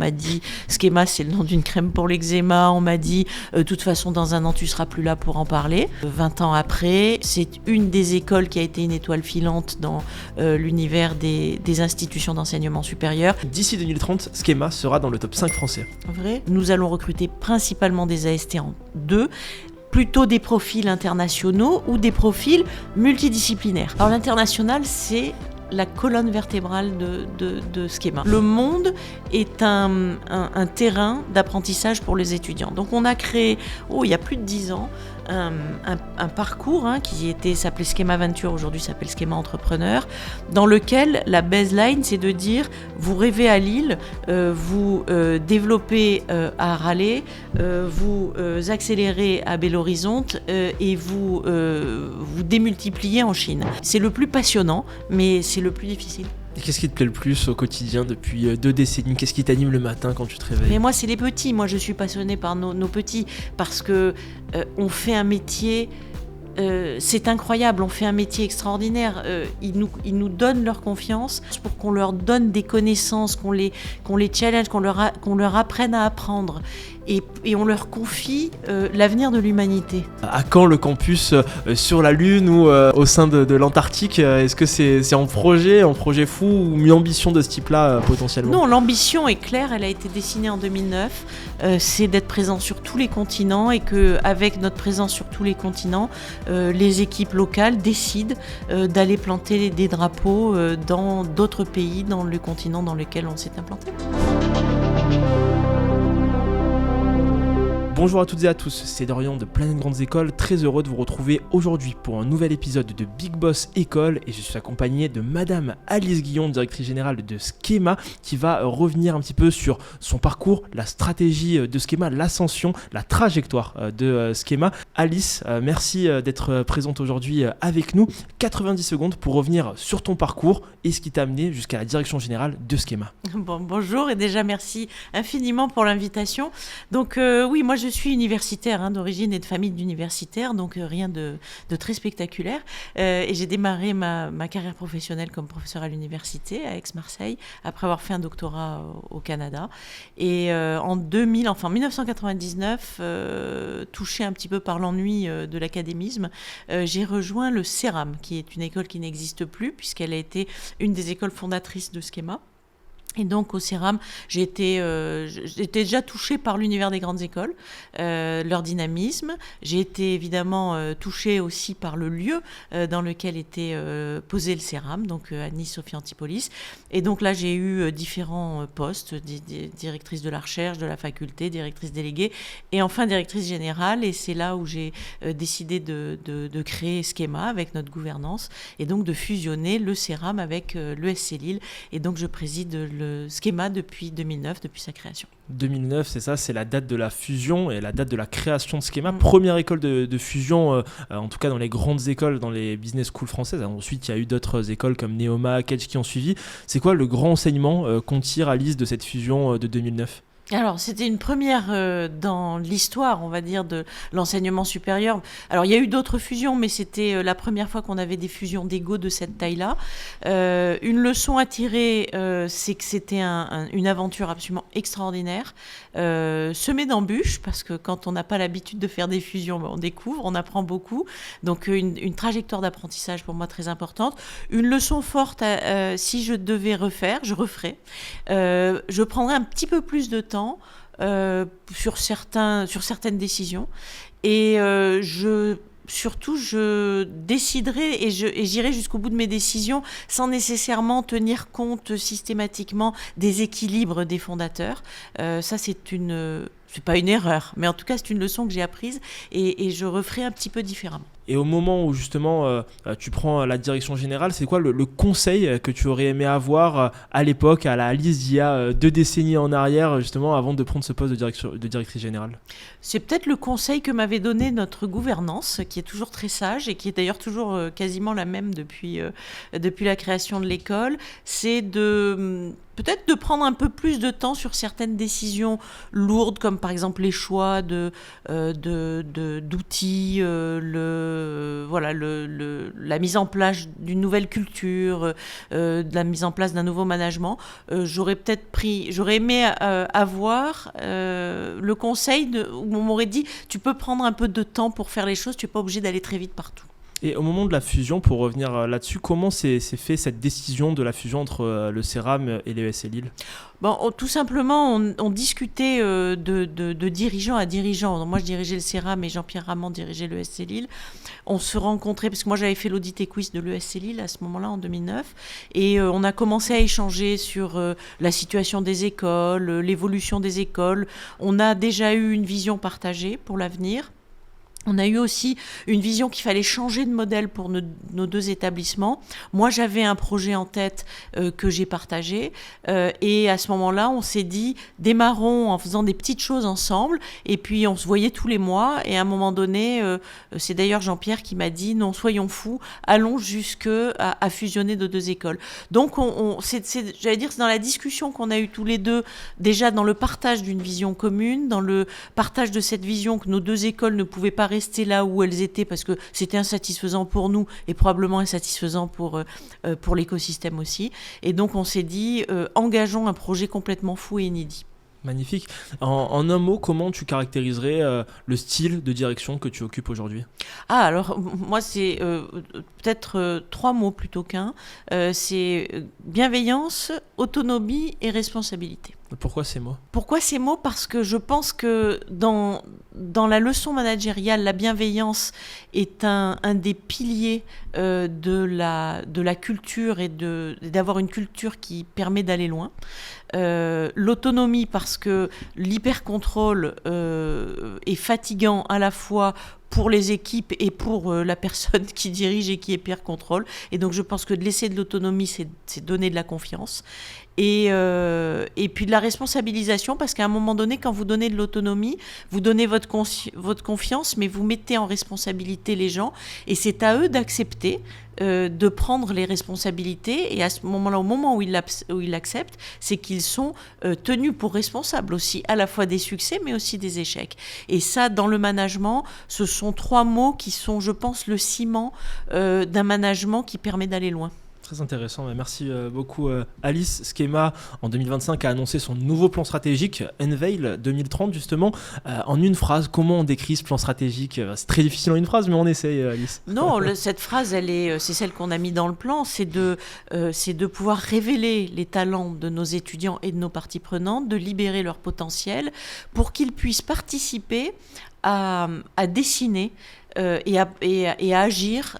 m'a dit Schema, c'est le nom d'une crème pour l'eczéma. On m'a dit de toute façon, dans un an, tu seras plus là pour en parler. 20 ans après, c'est une des écoles qui a été une étoile filante dans l'univers des institutions d'enseignement supérieur. D'ici 2030, Schema sera dans le top 5 français. Vrai. Nous allons recruter principalement des AST en 2, plutôt des profils internationaux ou des profils multidisciplinaires. Alors l'international, c'est la colonne vertébrale de Schema. Le monde est un terrain d'apprentissage pour les étudiants. Donc on a créé, il y a plus de 10 ans, un parcours qui s'appelait Schema Venture, aujourd'hui s'appelle Schema Entrepreneur, dans lequel la baseline, c'est de dire, vous rêvez à Lille, vous développez à Raleigh, vous accélérez à Belo Horizonte et vous démultipliez en Chine. C'est le plus passionnant, mais c'est le plus difficile. Et qu'est-ce qui te plaît le plus au quotidien depuis 2 décennies ? Qu'est-ce qui t'anime le matin quand tu te réveilles ? Mais moi, c'est les petits. Moi, je suis passionnée par nos petits parce que on fait un métier. C'est incroyable, on fait un métier extraordinaire. Ils nous donnent leur confiance pour qu'on leur donne des connaissances, qu'on les challenge, qu'on leur apprenne à apprendre. Et on leur confie l'avenir de l'humanité. À quand le campus sur la Lune ou au sein de l'Antarctique ? Est-ce que c'est en projet fou ou une ambition de ce type-là potentiellement ? Non, l'ambition est claire, elle a été dessinée en 2009. C'est d'être présent sur tous les continents et qu'avec notre présence sur tous les continents, les équipes locales décident d'aller planter des drapeaux dans d'autres pays, dans le continent dans lequel on s'est implanté. Bonjour à toutes et à tous, c'est Dorian de Planète Grandes Écoles, très heureux de vous retrouver aujourd'hui pour un nouvel épisode de Big Boss École et je suis accompagné de Madame Alice Guillon, directrice générale de Schema, qui va revenir un petit peu sur son parcours, la stratégie de Schema, l'ascension, la trajectoire de Schema. Alice, merci d'être présente aujourd'hui avec nous. 90 secondes pour revenir sur ton parcours et ce qui t'a amené jusqu'à la direction générale de Schema. Bonjour et déjà merci infiniment pour l'invitation. Donc oui, moi je suis universitaire d'origine et de famille d'universitaires, donc rien de très spectaculaire. Et j'ai démarré ma carrière professionnelle comme professeur à l'université à Aix-Marseille, après avoir fait un doctorat au Canada. Et en 1999, touchée un petit peu par l'ennui de l'académisme, j'ai rejoint le CERAM, qui est une école qui n'existe plus, puisqu'elle a été une des écoles fondatrices de Schema. Et donc au CERAM, j'étais déjà touchée par l'univers des grandes écoles, leur dynamisme. J'ai été évidemment touchée aussi par le lieu dans lequel était posé le CERAM, donc à Nice-Sophie Antipolis. Et donc là, j'ai eu différents postes, directrice de la recherche, de la faculté, directrice déléguée, et enfin directrice générale. Et c'est là où j'ai décidé de créer Schema avec notre gouvernance, et donc de fusionner le CERAM avec l'ESC Lille. Et donc je préside le Schema depuis 2009, depuis sa création. 2009, c'est ça, c'est la date de la fusion et la date de la création de Schema. Première école de fusion, en tout cas dans les grandes écoles, dans les business schools françaises. Ensuite, il y a eu d'autres écoles comme Neoma, Kedge qui ont suivi. C'est quoi le grand enseignement qu'on tire, Alice, de cette fusion de 2009 ? Alors, c'était une première dans l'histoire, on va dire, de l'enseignement supérieur. Alors, il y a eu d'autres fusions, mais c'était la première fois qu'on avait des fusions d'égaux de cette taille-là. Une leçon à tirer, c'est que c'était une aventure absolument extraordinaire, semée d'embûches, parce que quand on n'a pas l'habitude de faire des fusions, on découvre, on apprend beaucoup. Donc, une trajectoire d'apprentissage pour moi très importante. Une leçon forte, si je devais refaire, je referais. Je prendrais un petit peu plus de temps sur certaines décisions et je déciderai et j'irai jusqu'au bout de mes décisions sans nécessairement tenir compte systématiquement des équilibres des fondateurs. Ça, c'est pas une erreur, mais en tout cas, c'est une leçon que j'ai apprise et je referai un petit peu différemment. Et au moment où justement tu prends la direction générale, c'est quoi le conseil que tu aurais aimé avoir à l'époque, à la Alice d'il y a 2 décennies en arrière, justement avant de prendre ce poste de directrice générale ? C'est peut-être le conseil que m'avait donné notre gouvernance, qui est toujours très sage et qui est d'ailleurs toujours quasiment la même depuis la création de l'école, c'est de peut-être de prendre un peu plus de temps sur certaines décisions lourdes, comme par exemple les choix d'outils, la mise en place d'une nouvelle culture, de la mise en place d'un nouveau management. J'aurais aimé avoir le conseil où on m'aurait dit, tu peux prendre un peu de temps pour faire les choses, tu n'es pas obligé d'aller très vite partout. Et au moment de la fusion, pour revenir là-dessus, comment s'est fait cette décision de la fusion entre le CERAM et l'ESC Lille ? Tout simplement, on discutait de dirigeant à dirigeant. Donc moi, je dirigeais le CERAM et Jean-Pierre Ramand dirigeait l'ESC Lille. On se rencontrait, parce que moi, j'avais fait l'audit EQUIS de l'ESC Lille à ce moment-là, en 2009. Et on a commencé à échanger sur la situation des écoles, l'évolution des écoles. On a déjà eu une vision partagée pour l'avenir. On a eu aussi une vision qu'il fallait changer de modèle pour nos deux établissements. Moi, j'avais un projet en tête que j'ai partagé. Et à ce moment-là, on s'est dit, démarrons en faisant des petites choses ensemble. Et puis, on se voyait tous les mois. Et à un moment donné, c'est d'ailleurs Jean-Pierre qui m'a dit, non, soyons fous, allons à fusionner nos deux écoles. Donc, j'allais dire, c'est dans la discussion qu'on a eue tous les deux, déjà dans le partage d'une vision commune, dans le partage de cette vision que nos deux écoles ne pouvaient pas rester là où elles étaient parce que c'était insatisfaisant pour nous et probablement insatisfaisant pour l'écosystème aussi. Et donc on s'est dit, engageons un projet complètement fou et inédit. Magnifique. En un mot, comment tu caractériserais le style de direction que tu occupes aujourd'hui ? Alors, moi, c'est peut-être 3 mots plutôt qu'un. C'est bienveillance, autonomie et responsabilité. Pourquoi ces mots ? Pourquoi ces mots ? Parce que je pense que dans la leçon managériale, la bienveillance est un des piliers de la culture et d'avoir une culture qui permet d'aller loin. L'autonomie, parce que l'hyper-contrôle est fatigant à la fois pour les équipes et pour la personne qui dirige et qui hyper-contrôle. Et donc je pense que de laisser de l'autonomie, c'est donner de la confiance. Et puis de la responsabilisation, parce qu'à un moment donné, quand vous donnez de l'autonomie, vous donnez votre confiance, mais vous mettez en responsabilité les gens, et c'est à eux d'accepter de prendre les responsabilités, et à ce moment-là, au moment où ils l'acceptent, c'est qu'ils sont tenus pour responsables aussi, à la fois des succès, mais aussi des échecs. Et ça, dans le management, ce sont 3 mots qui sont, je pense, le ciment d'un management qui permet d'aller loin. Très intéressant, merci beaucoup Alice. Schema en 2025 a annoncé son nouveau plan stratégique Unveil 2030 justement. En une phrase, comment on décrit ce plan stratégique ? C'est très difficile en une phrase, mais on essaye Alice. Non, cette phrase, c'est celle qu'on a mis dans le plan, c'est de pouvoir révéler les talents de nos étudiants et de nos parties prenantes, de libérer leur potentiel pour qu'ils puissent participer à dessiner et à agir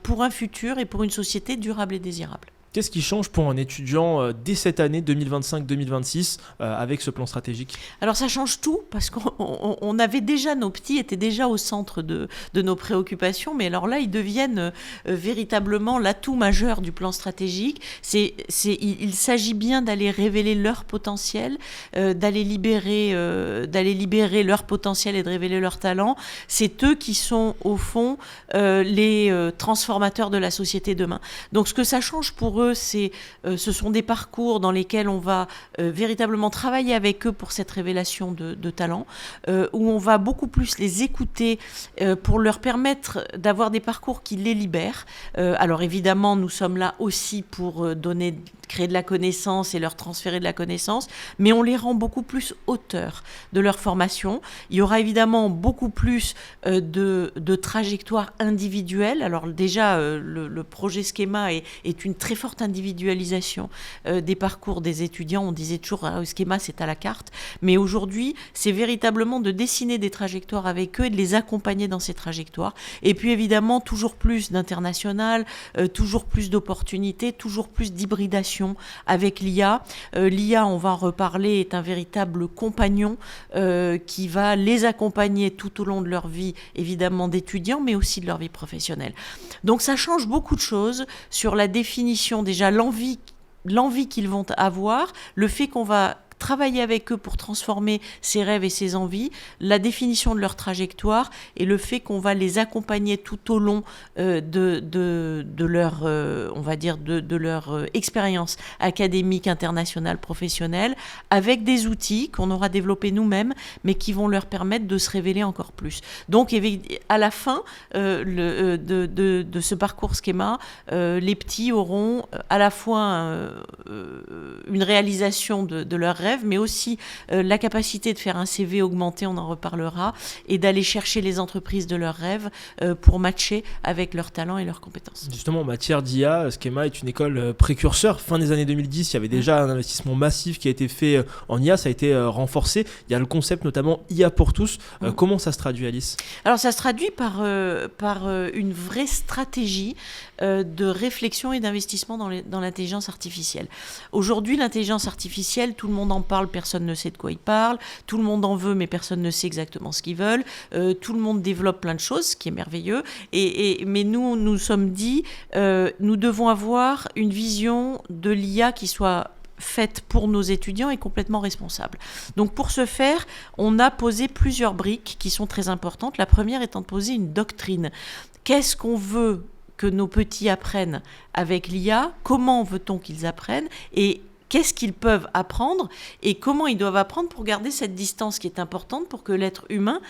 pour un futur et pour une société durable et désirable. Qu'est-ce qui change pour un étudiant dès cette année 2025-2026 avec ce plan stratégique ? Alors ça change tout, parce qu'on avait déjà, nos petits étaient déjà au centre de nos préoccupations, mais alors là ils deviennent véritablement l'atout majeur du plan stratégique. Il s'agit bien d'aller révéler leur potentiel, d'aller libérer leur potentiel et de révéler leur talent. C'est eux qui sont au fond les transformateurs de la société demain. Donc ce que ça change pour eux, ce sont des parcours dans lesquels on va véritablement travailler avec eux pour cette révélation de talent, où on va beaucoup plus les écouter pour leur permettre d'avoir des parcours qui les libèrent. Alors évidemment, nous sommes là aussi pour créer de la connaissance et leur transférer de la connaissance, mais on les rend beaucoup plus auteurs de leur formation. Il y aura évidemment beaucoup plus de trajectoires individuelles. Alors déjà, le projet Schema est une très forte individualisation des parcours des étudiants. On disait toujours, Schema, c'est à la carte. Mais aujourd'hui, c'est véritablement de dessiner des trajectoires avec eux et de les accompagner dans ces trajectoires. Et puis évidemment, toujours plus d'international, toujours plus d'opportunités, toujours plus d'hybridation avec l'IA. L'IA, on va en reparler, est un véritable compagnon qui va les accompagner tout au long de leur vie, évidemment d'étudiants, mais aussi de leur vie professionnelle. Donc ça change beaucoup de choses sur la définition, déjà l'envie qu'ils vont avoir, le fait qu'on va travailler avec eux pour transformer ses rêves et ses envies, la définition de leur trajectoire et le fait qu'on va les accompagner tout au long de leur, on va dire, de leur expérience académique, internationale, professionnelle, avec des outils qu'on aura développés nous-mêmes, mais qui vont leur permettre de se révéler encore plus. Donc, à la fin de ce parcours Schema, les petits auront à la fois une réalisation de leurs rêves, mais aussi la capacité de faire un CV augmenté, on en reparlera, et d'aller chercher les entreprises de leurs rêves pour matcher avec leurs talents et leurs compétences. Justement, en matière d'IA, Schema est une école précurseur. Fin des années 2010, il y avait déjà un investissement massif qui a été fait en IA, ça a été renforcé. Il y a le concept notamment IA pour tous. Comment ça se traduit, Alice ? Alors ça se traduit par une vraie stratégie de réflexion et d'investissement dans l'intelligence artificielle. Aujourd'hui, l'intelligence artificielle, tout le monde en parle, personne ne sait de quoi il parle, tout le monde en veut, mais personne ne sait exactement ce qu'ils veulent, tout le monde développe plein de choses, ce qui est merveilleux, mais nous sommes dit, nous devons avoir une vision de l'IA qui soit faite pour nos étudiants et complètement responsable. Donc pour ce faire, on a posé plusieurs briques qui sont très importantes. La première étant de poser une doctrine. Qu'est-ce qu'on veut que nos petits apprennent avec l'IA ? Comment veut-on qu'ils apprennent ? Et qu'est-ce qu'ils peuvent apprendre et comment ils doivent apprendre pour garder cette distance qui est importante pour que l'être humain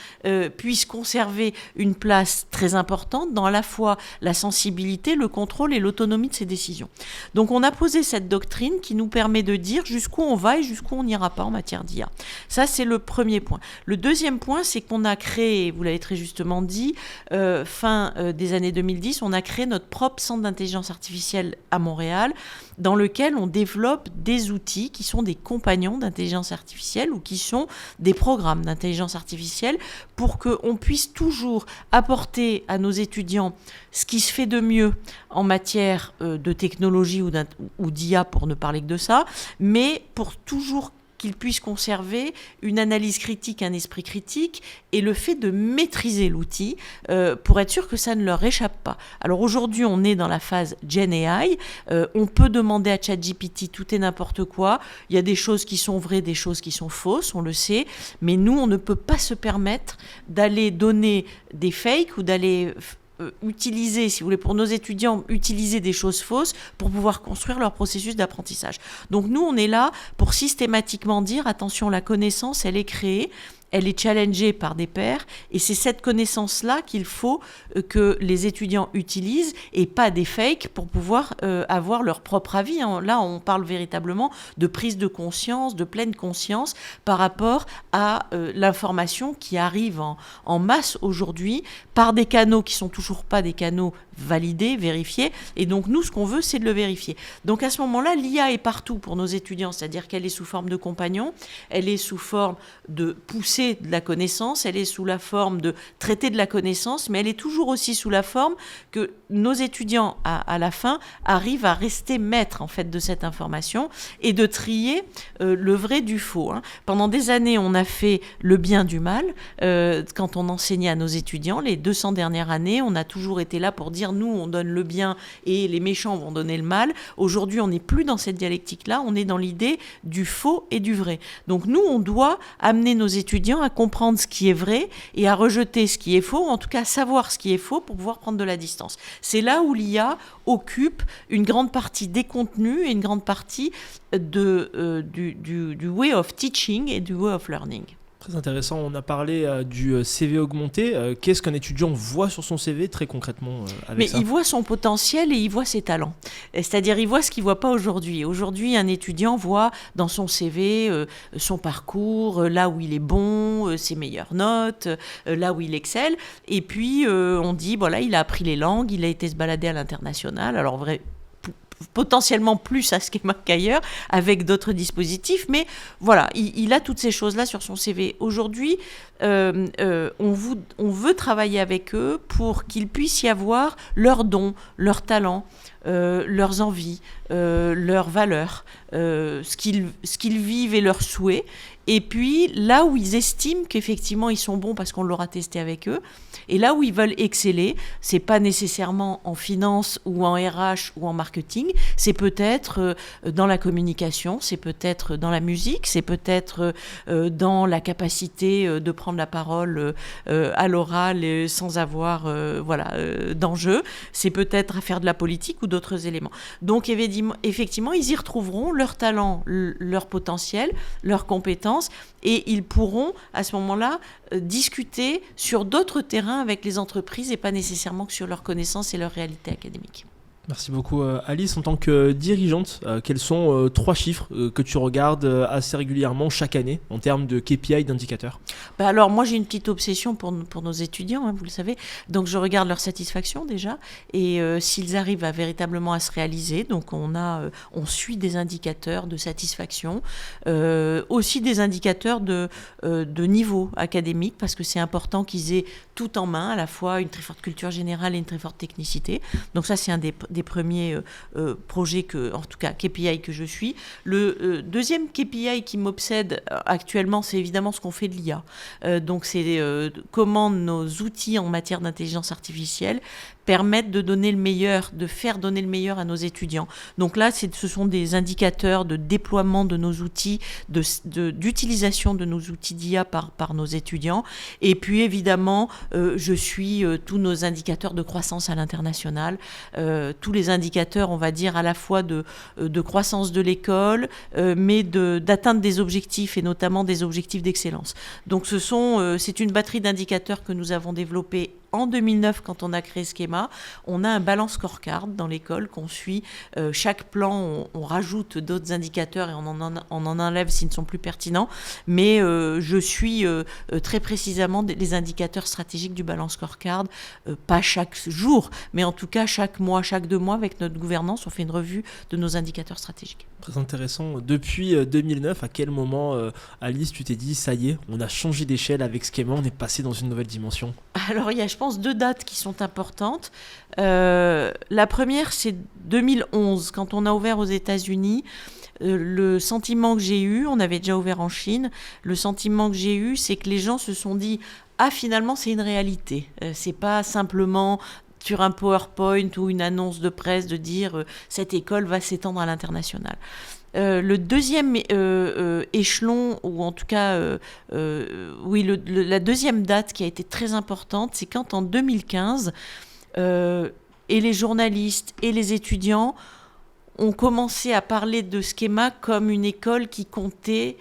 puisse conserver une place très importante dans à la fois la sensibilité, le contrôle et l'autonomie de ses décisions. Donc on a posé cette doctrine qui nous permet de dire jusqu'où on va et jusqu'où on n'ira pas en matière d'IA. Ça, c'est le premier point. Le deuxième point, c'est qu'on a créé, vous l'avez très justement dit, fin des années 2010, on a créé notre propre centre d'intelligence artificielle à Montréal, dans lequel on développe des outils qui sont des compagnons d'intelligence artificielle ou qui sont des programmes d'intelligence artificielle pour qu'on puisse toujours apporter à nos étudiants ce qui se fait de mieux en matière de technologie ou d'IA, pour ne parler que de ça, mais pour toujours qu'ils puissent conserver une analyse critique, un esprit critique et le fait de maîtriser l'outil pour être sûr que ça ne leur échappe pas. Alors aujourd'hui, on est dans la phase Gen AI. On peut demander à ChatGPT tout et n'importe quoi. Il y a des choses qui sont vraies, des choses qui sont fausses, on le sait. Mais nous, on ne peut pas se permettre d'aller donner des fakes ou d'aller utiliser, si vous voulez, pour nos étudiants, utiliser des choses fausses pour pouvoir construire leur processus d'apprentissage. Donc nous, on est là pour systématiquement dire, attention, la connaissance, elle est créée, elle est challengée par des pairs, et c'est cette connaissance-là qu'il faut que les étudiants utilisent, et pas des fakes pour pouvoir avoir leur propre avis. Là, on parle véritablement de prise de conscience, de pleine conscience par rapport à l'information qui arrive en masse aujourd'hui par des canaux qui sont toujours pas des canaux validés, vérifiés, et donc nous, ce qu'on veut, c'est de le vérifier. Donc à ce moment-là, l'IA est partout pour nos étudiants, c'est-à-dire qu'elle est sous forme de compagnon, elle est sous forme de pousser de la connaissance, elle est sous la forme de traiter de la connaissance, mais elle est toujours aussi sous la forme que nos étudiants, à la fin, arrivent à rester maîtres, en fait, de cette information et de trier le vrai du faux. Pendant des années, on a fait le bien du mal. Quand on enseignait à nos étudiants, les 200 dernières années, on a toujours été là pour dire, nous, on donne le bien et les méchants vont donner le mal. Aujourd'hui, on n'est plus dans cette dialectique-là, on est dans l'idée du faux et du vrai. Donc nous, on doit amener nos étudiants à comprendre ce qui est vrai et à rejeter ce qui est faux, ou en tout cas savoir ce qui est faux pour pouvoir prendre de la distance. C'est là où l'IA occupe une grande partie des contenus et une grande partie du way of teaching et du way of learning. Très intéressant, on a parlé du CV augmenté. Qu'est-ce qu'un étudiant voit sur son CV très concrètement avec ça ? Mais il voit son potentiel et il voit ses talents. C'est-à-dire, il voit ce qu'il ne voit pas aujourd'hui. Aujourd'hui, un étudiant voit dans son CV son parcours, là où il est bon, ses meilleures notes, là où il excelle. Et puis, on dit, voilà, il a appris les langues, il a été se balader à l'international. Alors, vrai, potentiellement plus à Schema qu'ailleurs, avec d'autres dispositifs, mais voilà, il a toutes ces choses-là sur son CV. Aujourd'hui, on veut travailler avec eux pour qu'il puisse y avoir leurs dons, leurs talents, leurs envies, leurs valeurs, ce qu'ils vivent et leurs souhaits, Et puis, là où ils estiment qu'effectivement, ils sont bons parce qu'on l'aura testé avec eux, et là où ils veulent exceller, c'est pas nécessairement en finance ou en RH ou en marketing, c'est peut-être dans la communication, c'est peut-être dans la musique, c'est peut-être dans la capacité de prendre la parole à l'oral sans avoir d'enjeu, c'est peut-être à faire de la politique ou d'autres éléments. Donc effectivement, ils y retrouveront leur talent, leur potentiel, leurs compétences, et ils pourront à ce moment-là discuter sur d'autres terrains avec les entreprises et pas nécessairement que sur leurs connaissances et leur réalité académique. Merci beaucoup Alice. En tant que dirigeante, quels sont 3 chiffres que tu regardes assez régulièrement chaque année en termes de KPI, d'indicateurs ? Alors moi j'ai une petite obsession pour nos étudiants, vous le savez, donc je regarde leur satisfaction déjà, et s'ils arrivent véritablement à se réaliser, donc on suit des indicateurs de satisfaction, aussi des indicateurs de niveau académique, parce que c'est important qu'ils aient tout en main, à la fois une très forte culture générale et une très forte technicité. Donc ça c'est un des premiers projets, en tout cas KPI que je suis. Le deuxième KPI qui m'obsède actuellement, c'est évidemment ce qu'on fait de l'IA. Donc c'est comment nos outils en matière d'intelligence artificielle permettent de donner le meilleur, de faire donner le meilleur à nos étudiants. Donc là, ce sont des indicateurs de déploiement de nos outils, d'utilisation de nos outils d'IA par nos étudiants. Et puis évidemment, je suis tous nos indicateurs de croissance à l'international, tous les indicateurs, on va dire, à la fois de croissance de l'école, mais d'atteinte des objectifs, et notamment des objectifs d'excellence. Donc c'est une batterie d'indicateurs que nous avons développée en 2009, quand on a créé Schema. On a un balance scorecard dans l'école qu'on suit. Chaque plan, on rajoute d'autres indicateurs et on en enlève s'ils ne sont plus pertinents. Mais je suis très précisément les indicateurs stratégiques du balance scorecard, pas chaque jour, mais en tout cas chaque mois, chaque 2 mois, avec notre gouvernance, on fait une revue de nos indicateurs stratégiques. Très intéressant. Depuis 2009, à quel moment, Alice, tu t'es dit, ça y est, on a changé d'échelle avec Schema, on est passé dans une nouvelle dimension ? Alors, il y a, je pense, 2 dates qui sont importantes. La première, c'est 2011, quand on a ouvert aux États-Unis. Le sentiment que j'ai eu, on avait déjà ouvert en Chine, le sentiment que j'ai eu, c'est que les gens se sont dit « Ah, finalement, c'est une réalité. C'est pas simplement sur un PowerPoint ou une annonce de presse de dire cette école va s'étendre à l'international ». Le deuxième échelon, ou en tout cas, la deuxième date qui a été très importante, c'est quand en 2015, et les journalistes et les étudiants ont commencé à parler de Schema comme une école qui comptait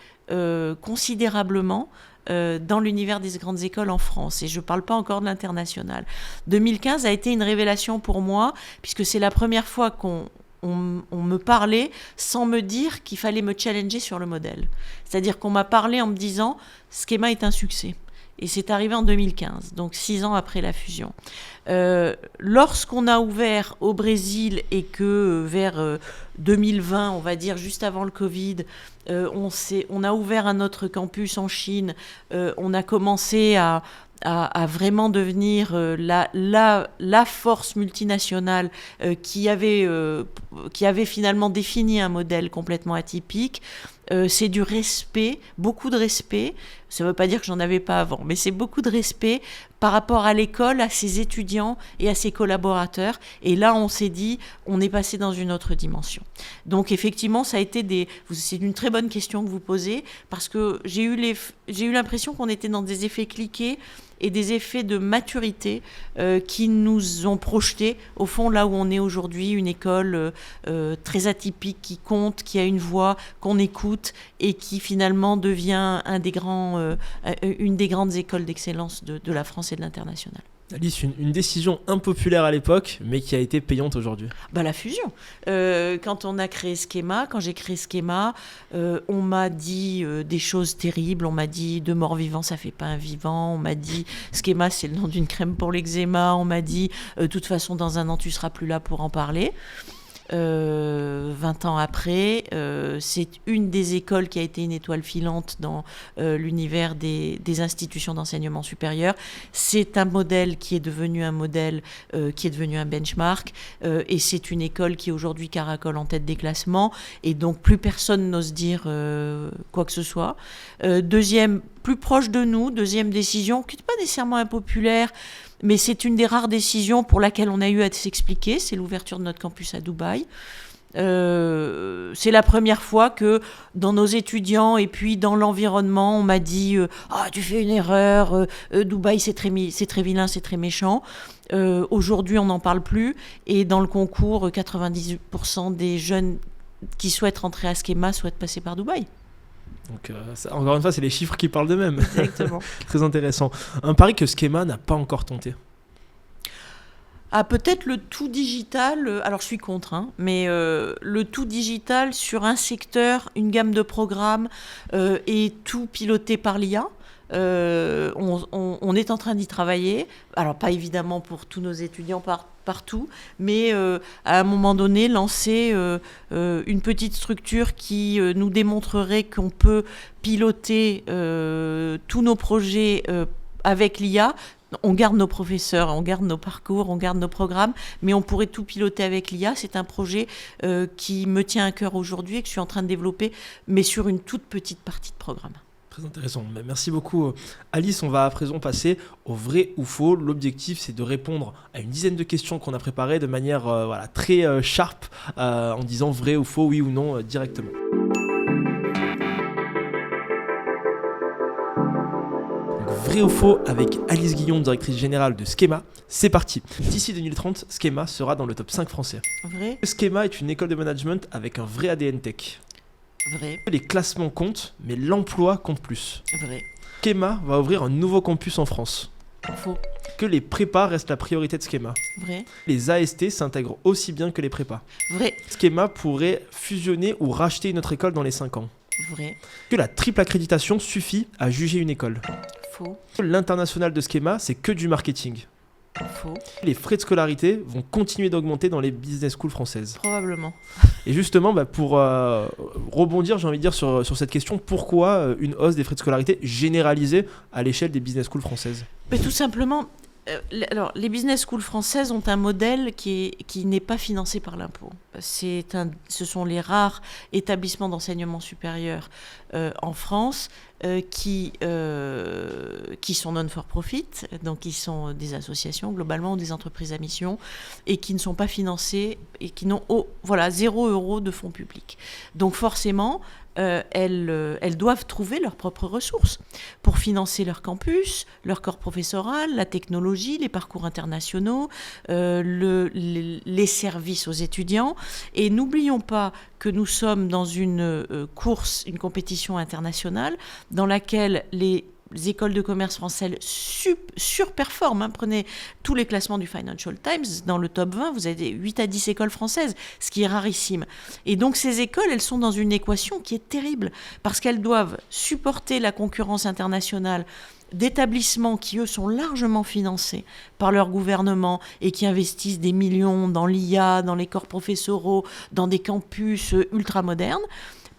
considérablement dans l'univers des grandes écoles en France. Et je ne parle pas encore de l'international. 2015 a été une révélation pour moi, puisque c'est la première fois qu'on me parlait sans me dire qu'il fallait me challenger sur le modèle. C'est-à-dire qu'on m'a parlé en me disant « Schema est un succès ». Et c'est arrivé en 2015, donc 6 ans après la fusion. Lorsqu'on a ouvert au Brésil et que vers 2020, on va dire juste avant le Covid, on a ouvert un autre campus en Chine, on a commencé à vraiment devenir la force multinationale qui avait finalement défini un modèle complètement atypique. C'est du respect, beaucoup de respect. Ça ne veut pas dire que j'en avais pas avant, mais c'est beaucoup de respect par rapport à l'école, à ses étudiants et à ses collaborateurs. Et là, on s'est dit, on est passé dans une autre dimension. Donc effectivement, ça a été c'est une très bonne question que vous posez, parce que j'ai eu l'impression qu'on était dans des effets cliqués et des effets de maturité qui nous ont projetés au fond là où on est aujourd'hui, une école très atypique, qui compte, qui a une voix, qu'on écoute et qui finalement devient une des grandes écoles d'excellence de la France et de l'international. Alice, une décision impopulaire à l'époque, mais qui a été payante aujourd'hui. La fusion. Quand j'ai créé Schema, on m'a dit des choses terribles. On m'a dit 2 morts vivants, ça fait pas un vivant. On m'a dit Schema, c'est le nom d'une crème pour l'eczéma. On m'a dit de toute façon, dans 1 an, tu seras plus là pour en parler. 20 ans après. C'est une des écoles qui a été une étoile filante dans l'univers des institutions d'enseignement supérieur. C'est un modèle qui est devenu un modèle qui est devenu un benchmark, et c'est une école qui aujourd'hui caracole en tête des classements, et donc plus personne n'ose dire quoi que ce soit. Deuxième, plus proche de nous, deuxième décision, qui n'est pas nécessairement impopulaire, mais c'est une des rares décisions pour laquelle on a eu à s'expliquer, c'est l'ouverture de notre campus à Dubaï. C'est la première fois que dans nos étudiants et puis dans l'environnement, on m'a dit tu fais une erreur, Dubaï c'est très vilain, c'est très méchant. Aujourd'hui on n'en parle plus, et dans le concours 98% des jeunes qui souhaitent rentrer à Skema souhaitent passer par Dubaï. Donc, encore une fois, c'est les chiffres qui parlent d'eux-mêmes. Exactement. Très intéressant. Un pari que Skema n'a pas encore tenté. Peut-être le tout digital, alors je suis contre, mais le tout digital sur un secteur, une gamme de programmes, et tout piloté par l'IA. On est en train d'y travailler, alors pas évidemment pour tous nos étudiants partout, mais à un moment donné lancer une petite structure qui nous démontrerait qu'on peut piloter tous nos projets avec l'IA. On garde nos professeurs, on garde nos parcours, on garde nos programmes, mais on pourrait tout piloter avec l'IA. C'est un projet qui me tient à cœur aujourd'hui et que je suis en train de développer, mais sur une toute petite partie de programme. Très intéressant. Merci beaucoup, Alice. On va à présent passer au vrai ou faux. L'objectif, c'est de répondre à une dizaine de questions qu'on a préparées de manière très sharp, en disant vrai ou faux, oui ou non, directement. Vrai ou faux avec Alice Guillon, directrice générale de Skema. C'est parti. D'ici 2030, Skema sera dans le top 5 français. Vrai. Skema est une école de management avec un vrai ADN tech. Vrai. Les classements comptent, mais l'emploi compte plus. Vrai. Skema va ouvrir un nouveau campus en France. Faux. Que les prépas restent la priorité de Skema. Vrai. Les AST s'intègrent aussi bien que les prépas. Vrai. Skema pourrait fusionner ou racheter une autre école dans les 5 ans. Vrai. Que la triple accréditation suffit à juger une école. Faux. L'international de Skema, c'est que du marketing. Faux. Les frais de scolarité vont continuer d'augmenter dans les business schools françaises. Probablement. Et justement, pour rebondir, j'ai envie de dire sur cette question, pourquoi une hausse des frais de scolarité généralisée à l'échelle des business schools françaises ? Mais tout simplement, alors, les business schools françaises ont un modèle qui n'est pas financé par l'impôt. Ce sont les rares établissements d'enseignement supérieur en France qui sont non-for-profit, donc qui sont des associations globalement ou des entreprises à mission, et qui ne sont pas financées et qui n'ont 0 € de fonds publics. Donc forcément, elles doivent trouver leurs propres ressources pour financer leur campus, leur corps professoral, la technologie, les parcours internationaux, les services aux étudiants. Et n'oublions pas que nous sommes dans une une compétition internationale dans laquelle les écoles de commerce françaises surperforment. Prenez tous les classements du Financial Times, dans le top 20, vous avez 8 à 10 écoles françaises, ce qui est rarissime. Et donc ces écoles, elles sont dans une équation qui est terrible, parce qu'elles doivent supporter la concurrence internationale d'établissements qui, eux, sont largement financés par leur gouvernement et qui investissent des millions dans l'IA, dans les corps professoraux, dans des campus ultra modernes.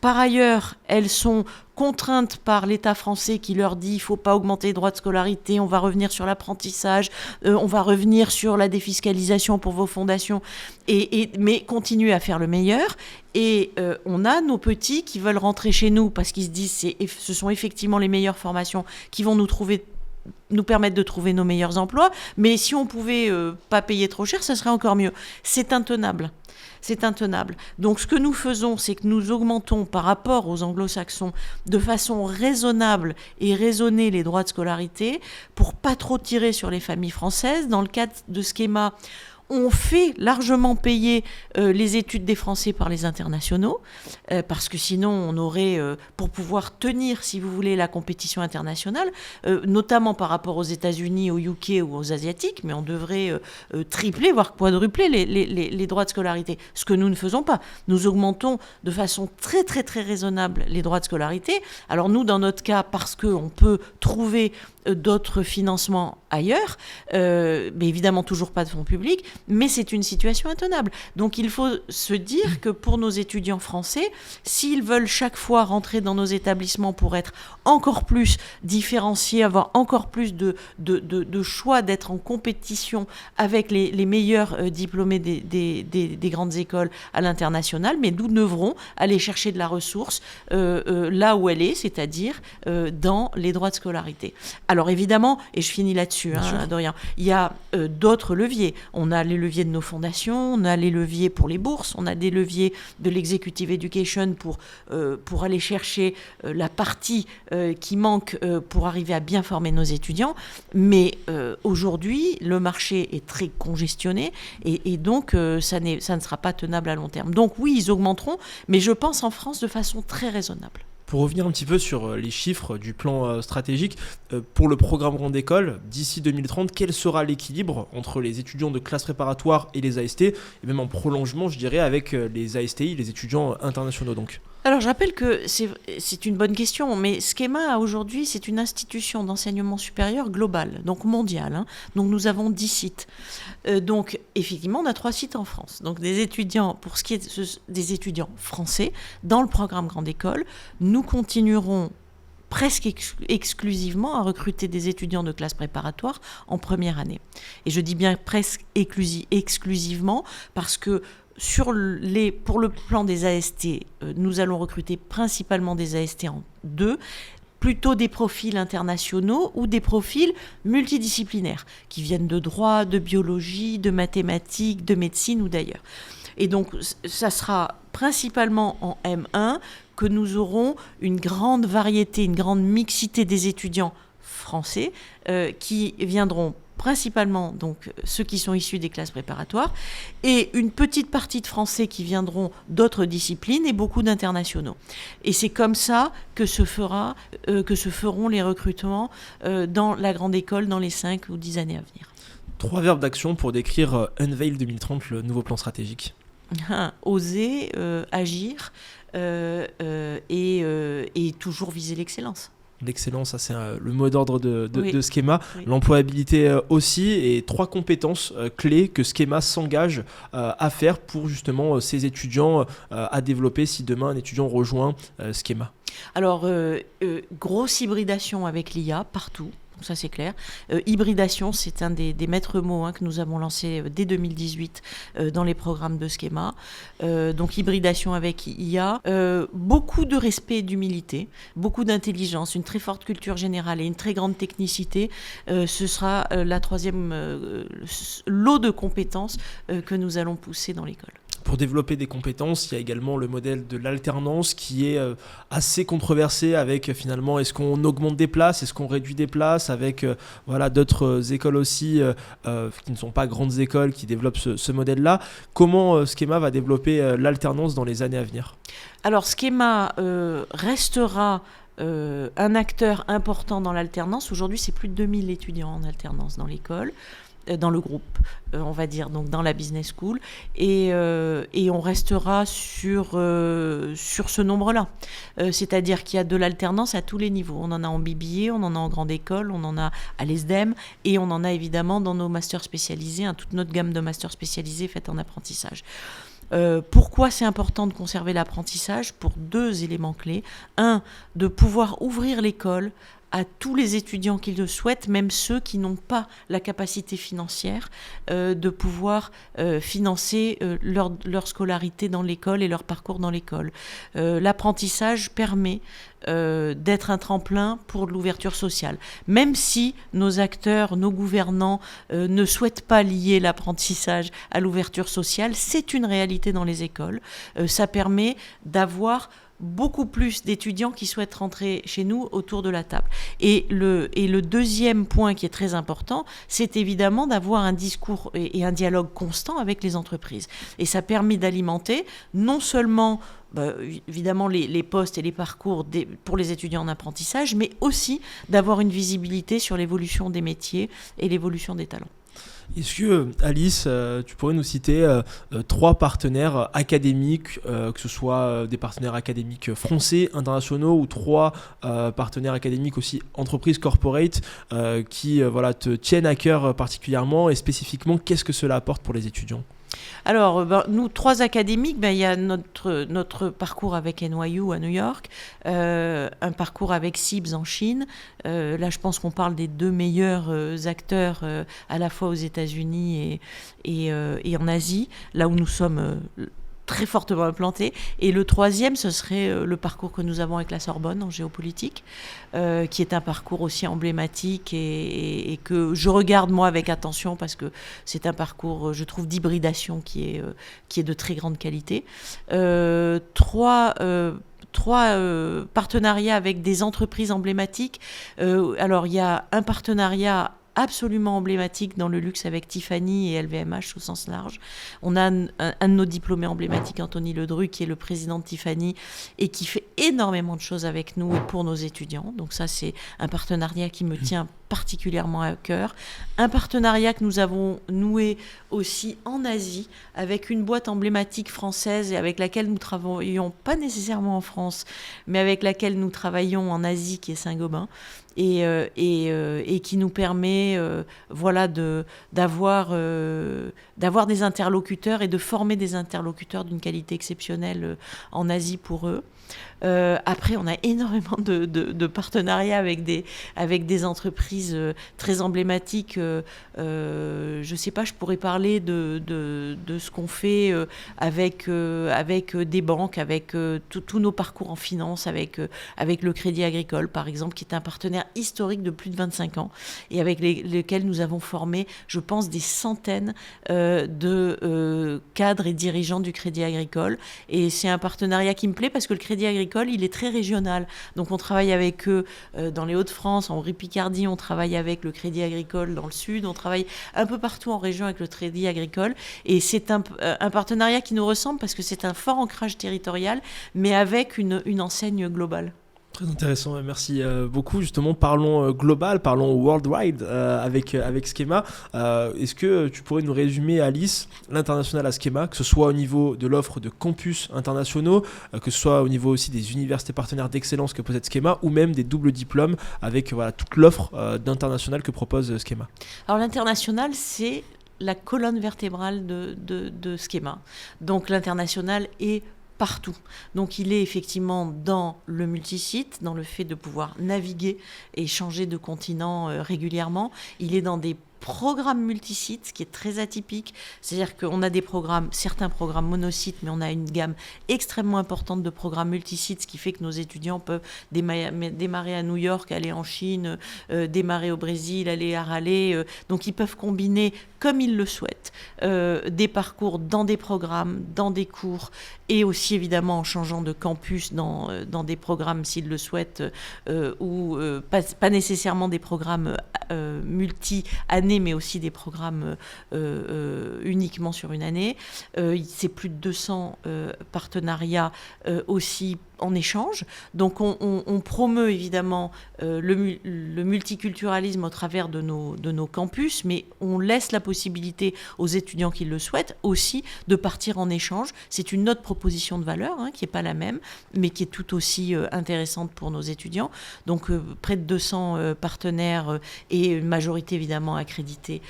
Par ailleurs, elles sont contraintes par l'État français qui leur dit il ne faut pas augmenter les droits de scolarité, on va revenir sur l'apprentissage, on va revenir sur la défiscalisation pour vos fondations, mais continuer à faire le meilleur. Et on a nos petits qui veulent rentrer chez nous parce qu'ils se disent ce sont effectivement les meilleures formations qui vont nous permettre de trouver nos meilleurs emplois, mais si on pouvait pas payer trop cher, ça serait encore mieux. C'est intenable. C'est intenable. Donc ce que nous faisons, c'est que nous augmentons par rapport aux anglo-saxons de façon raisonnable et raisonnée les droits de scolarité pour pas trop tirer sur les familles françaises. Dans le cadre de Skema, on fait largement payer les études des Français par les internationaux, parce que sinon on aurait, pour pouvoir tenir, si vous voulez, la compétition internationale, notamment par rapport aux États-Unis, aux UK ou aux Asiatiques, mais on devrait tripler, voire quadrupler les droits de scolarité, ce que nous ne faisons pas. Nous augmentons de façon très très très raisonnable les droits de scolarité. Alors nous, dans notre cas, parce qu'on peut trouver d'autres financements ailleurs, mais évidemment toujours pas de fonds publics, mais c'est une situation intenable. Donc il faut se dire que pour nos étudiants français, s'ils veulent chaque fois rentrer dans nos établissements pour être encore plus différenciés, avoir encore plus de choix, d'être en compétition avec les meilleurs diplômés des grandes écoles à l'international, mais nous devrons aller chercher de la ressource là où elle est, c'est-à-dire dans les droits de scolarité. Alors évidemment, et je finis là-dessus, Dorian, il y a d'autres leviers. On a les leviers de nos fondations, on a les leviers pour les bourses, on a des leviers de l'executive education pour aller chercher la partie qui manque pour arriver à bien former nos étudiants. Mais aujourd'hui, le marché est très congestionné et donc ça ne sera pas tenable à long terme. Donc oui, ils augmenteront, mais je pense en France de façon très raisonnable. Pour revenir un petit peu sur les chiffres du plan stratégique, pour le programme Grande École, d'ici 2030, quel sera l'équilibre entre les étudiants de classe préparatoire et les AST, et même en prolongement, je dirais, avec les ASTI, les étudiants internationaux donc? Alors, je rappelle que c'est une bonne question, mais Schema, aujourd'hui, c'est une institution d'enseignement supérieur globale, donc mondiale. Donc, nous avons 10 sites. Donc, effectivement, on a 3 sites en France. Donc, des étudiants, pour ce qui est des étudiants français, dans le programme Grande École, nous continuerons presque exclusivement à recruter des étudiants de classe préparatoire en première année. Et je dis bien presque exclusivement parce que pour le plan des AST, nous allons recruter principalement des AST en 2, plutôt des profils internationaux ou des profils multidisciplinaires qui viennent de droit, de biologie, de mathématiques, de médecine ou d'ailleurs. Et donc, ça sera principalement en M1 que nous aurons une grande variété, une grande mixité des étudiants français qui viendront principalement donc ceux qui sont issus des classes préparatoires et une petite partie de Français qui viendront d'autres disciplines et beaucoup d'internationaux. Et c'est comme ça que se feront les recrutements dans la grande école dans les 5 ou 10 années à venir. 3 verbes d'action pour décrire Unveil 2030, le nouveau plan stratégique. Oser, agir et toujours viser l'excellence. L'excellence, ça c'est le mot d'ordre de Schema. Oui. L'employabilité aussi, et 3 compétences clés que Schema s'engage à faire pour justement ses étudiants à développer si demain un étudiant rejoint Schema. Alors, grosse hybridation avec l'IA partout. Donc ça c'est clair. Hybridation, c'est un des maîtres mots que nous avons lancé dès 2018 dans les programmes de Schema. Donc hybridation avec IA, beaucoup de respect et d'humilité, beaucoup d'intelligence, une très forte culture générale et une très grande technicité. Ce sera la 3e lot de compétences que nous allons pousser dans l'école. Pour développer des compétences, il y a également le modèle de l'alternance qui est assez controversé avec finalement est-ce qu'on augmente des places, est-ce qu'on réduit des places avec d'autres écoles aussi qui ne sont pas grandes écoles qui développent ce modèle-là. Comment Schema va développer l'alternance dans les années à venir ? Alors Schema restera un acteur important dans l'alternance. Aujourd'hui, c'est plus de 2000 étudiants en alternance dans l'école. Dans le groupe, on va dire, donc dans la business school, et on restera sur ce nombre-là. C'est-à-dire qu'il y a de l'alternance à tous les niveaux. On en a en BBA, on en a en grande école, on en a à l'ESDEM, et on en a évidemment dans nos masters spécialisés, toute notre gamme de masters spécialisés faite en apprentissage. Pourquoi c'est important de conserver l'apprentissage ? Pour 2 éléments clés. 1, de pouvoir ouvrir l'école à tous les étudiants qui le souhaitent, même ceux qui n'ont pas la capacité financière de pouvoir financer leur scolarité dans l'école et leur parcours dans l'école. L'apprentissage permet d'être un tremplin pour l'ouverture sociale. Même si nos acteurs, nos gouvernants ne souhaitent pas lier l'apprentissage à l'ouverture sociale, c'est une réalité dans les écoles. Ça permet d'avoir beaucoup plus d'étudiants qui souhaitent rentrer chez nous autour de la table. Et le 2e point qui est très important, c'est évidemment d'avoir un discours et un dialogue constant avec les entreprises. Et ça permet d'alimenter non seulement évidemment les postes et les parcours pour les étudiants en apprentissage, mais aussi d'avoir une visibilité sur l'évolution des métiers et l'évolution des talents. Est-ce que, Alice, tu pourrais nous citer 3 partenaires académiques, que ce soit des partenaires académiques français, internationaux, ou 3 partenaires académiques aussi entreprises corporate qui te tiennent à cœur particulièrement, et spécifiquement, qu'est-ce que cela apporte pour les étudiants ? Alors, nous, 3 académiques, il y a notre parcours avec NYU à New York, un parcours avec CIBS en Chine. Là, je pense qu'on parle des 2 meilleurs acteurs à la fois aux États-Unis et en Asie, là où nous sommes très fortement implantés. Et le 3e, ce serait le parcours que nous avons avec la Sorbonne en géopolitique, qui est un parcours aussi emblématique et que je regarde moi avec attention parce que c'est un parcours, je trouve, d'hybridation qui est de très grande qualité. 3 partenariats avec des entreprises emblématiques. Alors, il y a un partenariat absolument emblématique dans le luxe avec Tiffany et LVMH au sens large. On a un de nos diplômés emblématiques, Anthony Ledru, qui est le président de Tiffany et qui fait énormément de choses avec nous et pour nos étudiants. Donc ça, c'est un partenariat qui me tient particulièrement à cœur. Un partenariat que nous avons noué aussi en Asie avec une boîte emblématique française et avec laquelle nous travaillons, pas nécessairement en France, mais avec laquelle nous travaillons en Asie, qui est Saint-Gobain. Et qui nous permet d'avoir des interlocuteurs et de former des interlocuteurs d'une qualité exceptionnelle en Asie pour eux. Après, on a énormément de partenariats avec des entreprises très emblématiques. Je ne sais pas, je pourrais parler de ce qu'on fait avec des banques, avec tous nos parcours en finance, avec le Crédit Agricole, par exemple, qui est un partenaire historique de plus de 25 ans et avec lesquels nous avons formé, je pense, des centaines de cadres et dirigeants du Crédit Agricole. Et c'est un partenariat qui me plaît parce que le Crédit Agricole, il est très régional. Donc on travaille avec eux dans les Hauts-de-France, en Henri-Picardie, on travaille avec le Crédit Agricole dans le Sud, on travaille un peu partout en région avec le Crédit Agricole. Et c'est un partenariat qui nous ressemble parce que c'est un fort ancrage territorial, mais avec une enseigne globale. Très intéressant, merci beaucoup. Justement, parlons global, parlons worldwide avec Schema. Est-ce que tu pourrais nous résumer, Alice, l'international à Schema, que ce soit au niveau de l'offre de campus internationaux, que ce soit au niveau aussi des universités partenaires d'excellence que possède Schema, ou même des doubles diplômes avec toute l'offre d'international que propose Schema? Alors l'international, c'est la colonne vertébrale de Schema. Donc l'international est partout. Donc il est effectivement dans le multisite, dans le fait de pouvoir naviguer et changer de continent régulièrement. Il est dans des programme multisite, ce qui est très atypique. C'est-à-dire qu'on a certains programmes monosites, mais on a une gamme extrêmement importante de programmes multisites, ce qui fait que nos étudiants peuvent démarrer à New York, aller en Chine, démarrer au Brésil, aller à Raleigh. Donc ils peuvent combiner, comme ils le souhaitent, des parcours dans des programmes, dans des cours, et aussi évidemment en changeant de campus dans des programmes s'ils le souhaitent, ou pas nécessairement des programmes multi-années, mais aussi des programmes uniquement sur une année. C'est plus de 200 partenariats aussi en échange. Donc on promeut évidemment le multiculturalisme au travers de nos campus, mais on laisse la possibilité aux étudiants qui le souhaitent aussi de partir en échange. C'est une autre proposition de valeur qui n'est pas la même, mais qui est tout aussi intéressante pour nos étudiants. Donc près de 200 partenaires et une majorité évidemment accréditée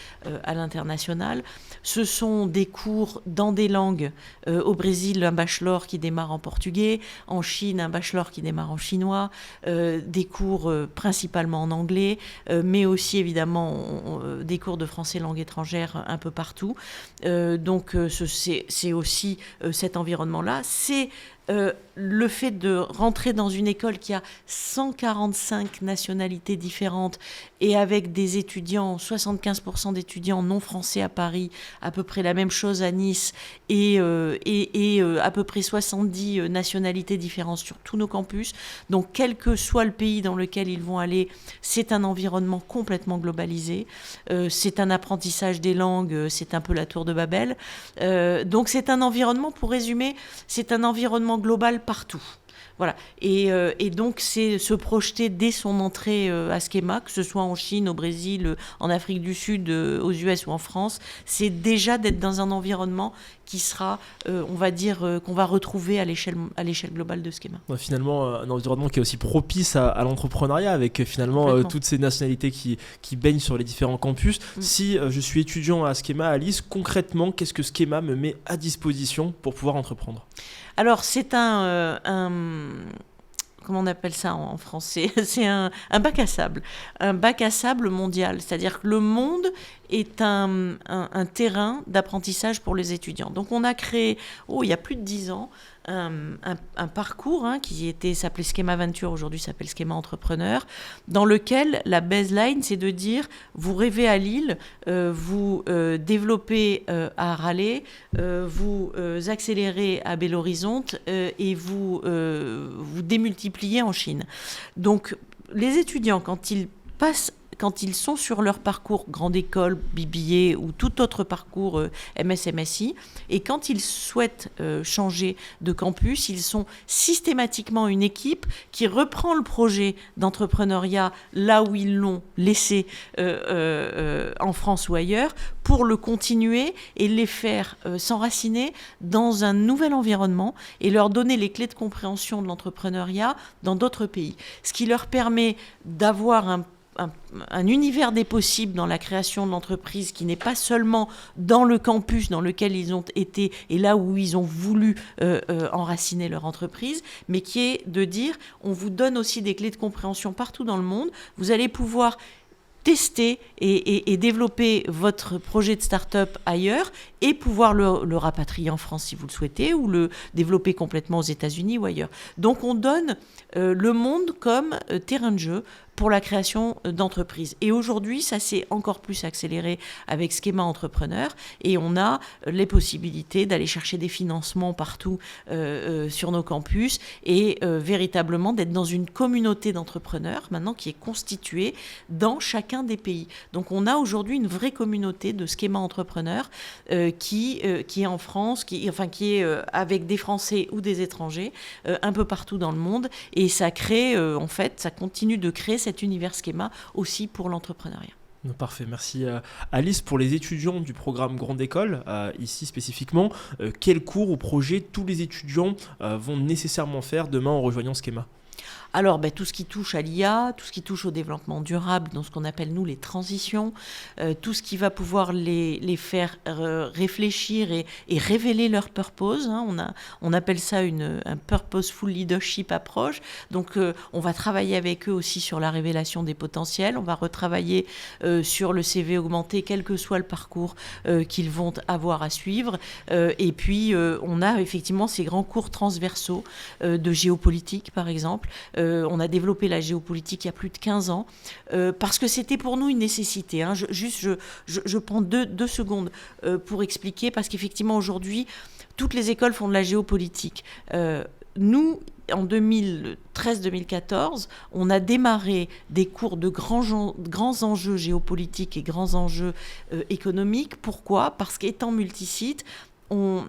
à l'international. Ce sont des cours dans des langues. Au Brésil, un bachelor qui démarre en portugais, en Chine, un bachelor qui démarre en chinois, des cours principalement en anglais, mais aussi évidemment des cours de français langue étrangère un peu partout. Donc c'est aussi cet environnement-là. C'est le fait de rentrer dans une école qui a 145 nationalités différentes et avec des étudiants, 75% d'étudiants non français à Paris, à peu près la même chose à Nice, et à peu près 70 nationalités différentes sur tous nos campus. Donc quel que soit le pays dans lequel ils vont aller, c'est un environnement complètement globalisé. C'est un apprentissage des langues, c'est un peu la tour de Babel. Donc c'est un environnement, pour résumer, c'est un environnement global partout. Voilà. Et donc, c'est se projeter dès son entrée à Schema, que ce soit en Chine, au Brésil, en Afrique du Sud, aux US ou en France, c'est déjà d'être dans un environnement qui sera, on va dire, qu'on va retrouver à l'échelle globale de Schema. Ouais, finalement, un environnement qui est aussi propice à l'entrepreneuriat, avec finalement toutes ces nationalités qui baignent sur les différents campus. Si je suis étudiant à Schema, Alice, concrètement, qu'est-ce que Schema me met à disposition pour pouvoir entreprendre ? Alors, c'est comment on appelle ça en français ? C'est un bac à sable mondial. C'est-à-dire que le monde est un terrain d'apprentissage pour les étudiants. Donc, on a créé, il y a plus de 10 ans, un parcours qui s'appelait Schema Venture, aujourd'hui s'appelle Schema Entrepreneur, dans lequel la baseline, c'est de dire, vous rêvez à Lille, vous développez à Raleigh, vous accélérez à Belo Horizonte et vous démultipliez en Chine. Donc, les étudiants, quand ils sont sur leur parcours grande école, BBA ou tout autre parcours MS, MSI, et quand ils souhaitent changer de campus, ils sont systématiquement une équipe qui reprend le projet d'entrepreneuriat là où ils l'ont laissé en France ou ailleurs, pour le continuer et les faire s'enraciner dans un nouvel environnement et leur donner les clés de compréhension de l'entrepreneuriat dans d'autres pays. Ce qui leur permet d'avoir un univers des possibles dans la création de l'entreprise qui n'est pas seulement dans le campus dans lequel ils ont été et là où ils ont voulu enraciner leur entreprise, mais qui est de dire, on vous donne aussi des clés de compréhension partout dans le monde, vous allez pouvoir tester et développer votre projet de start-up ailleurs et pouvoir le rapatrier en France si vous le souhaitez ou le développer complètement aux États-Unis ou ailleurs. Donc on donne le monde comme terrain de jeu pour la création d'entreprises. Et aujourd'hui, ça s'est encore plus accéléré avec Schema Entrepreneur et on a les possibilités d'aller chercher des financements partout sur nos campus et véritablement d'être dans une communauté d'entrepreneurs maintenant qui est constituée dans chacun des pays. Donc on a aujourd'hui une vraie communauté de Schema Entrepreneurs qui est en France, qui est avec des Français ou des étrangers un peu partout dans le monde et ça crée, ça continue de créer cet univers Schema aussi pour l'entrepreneuriat. Parfait, merci Alice. Pour les étudiants du programme Grande École, ici spécifiquement, quels cours ou projets tous les étudiants vont nécessairement faire demain en rejoignant Schema ? Alors, tout ce qui touche à l'IA, tout ce qui touche au développement durable, dans ce qu'on appelle, nous, les transitions, tout ce qui va pouvoir les faire réfléchir et révéler leur purpose. On appelle ça un purposeful leadership approach. Donc, on va travailler avec eux aussi sur la révélation des potentiels. On va retravailler sur le CV augmenté, quel que soit le parcours qu'ils vont avoir à suivre. Et puis, on a effectivement ces grands cours transversaux de géopolitique, par exemple. On a développé la géopolitique il y a plus de 15 ans, parce que c'était pour nous une nécessité. Je prends deux secondes pour expliquer, parce qu'effectivement, aujourd'hui, toutes les écoles font de la géopolitique. Nous, en 2013-2014, on a démarré des cours de grands enjeux géopolitiques et grands enjeux économiques. Pourquoi ? Parce qu'étant multisite, on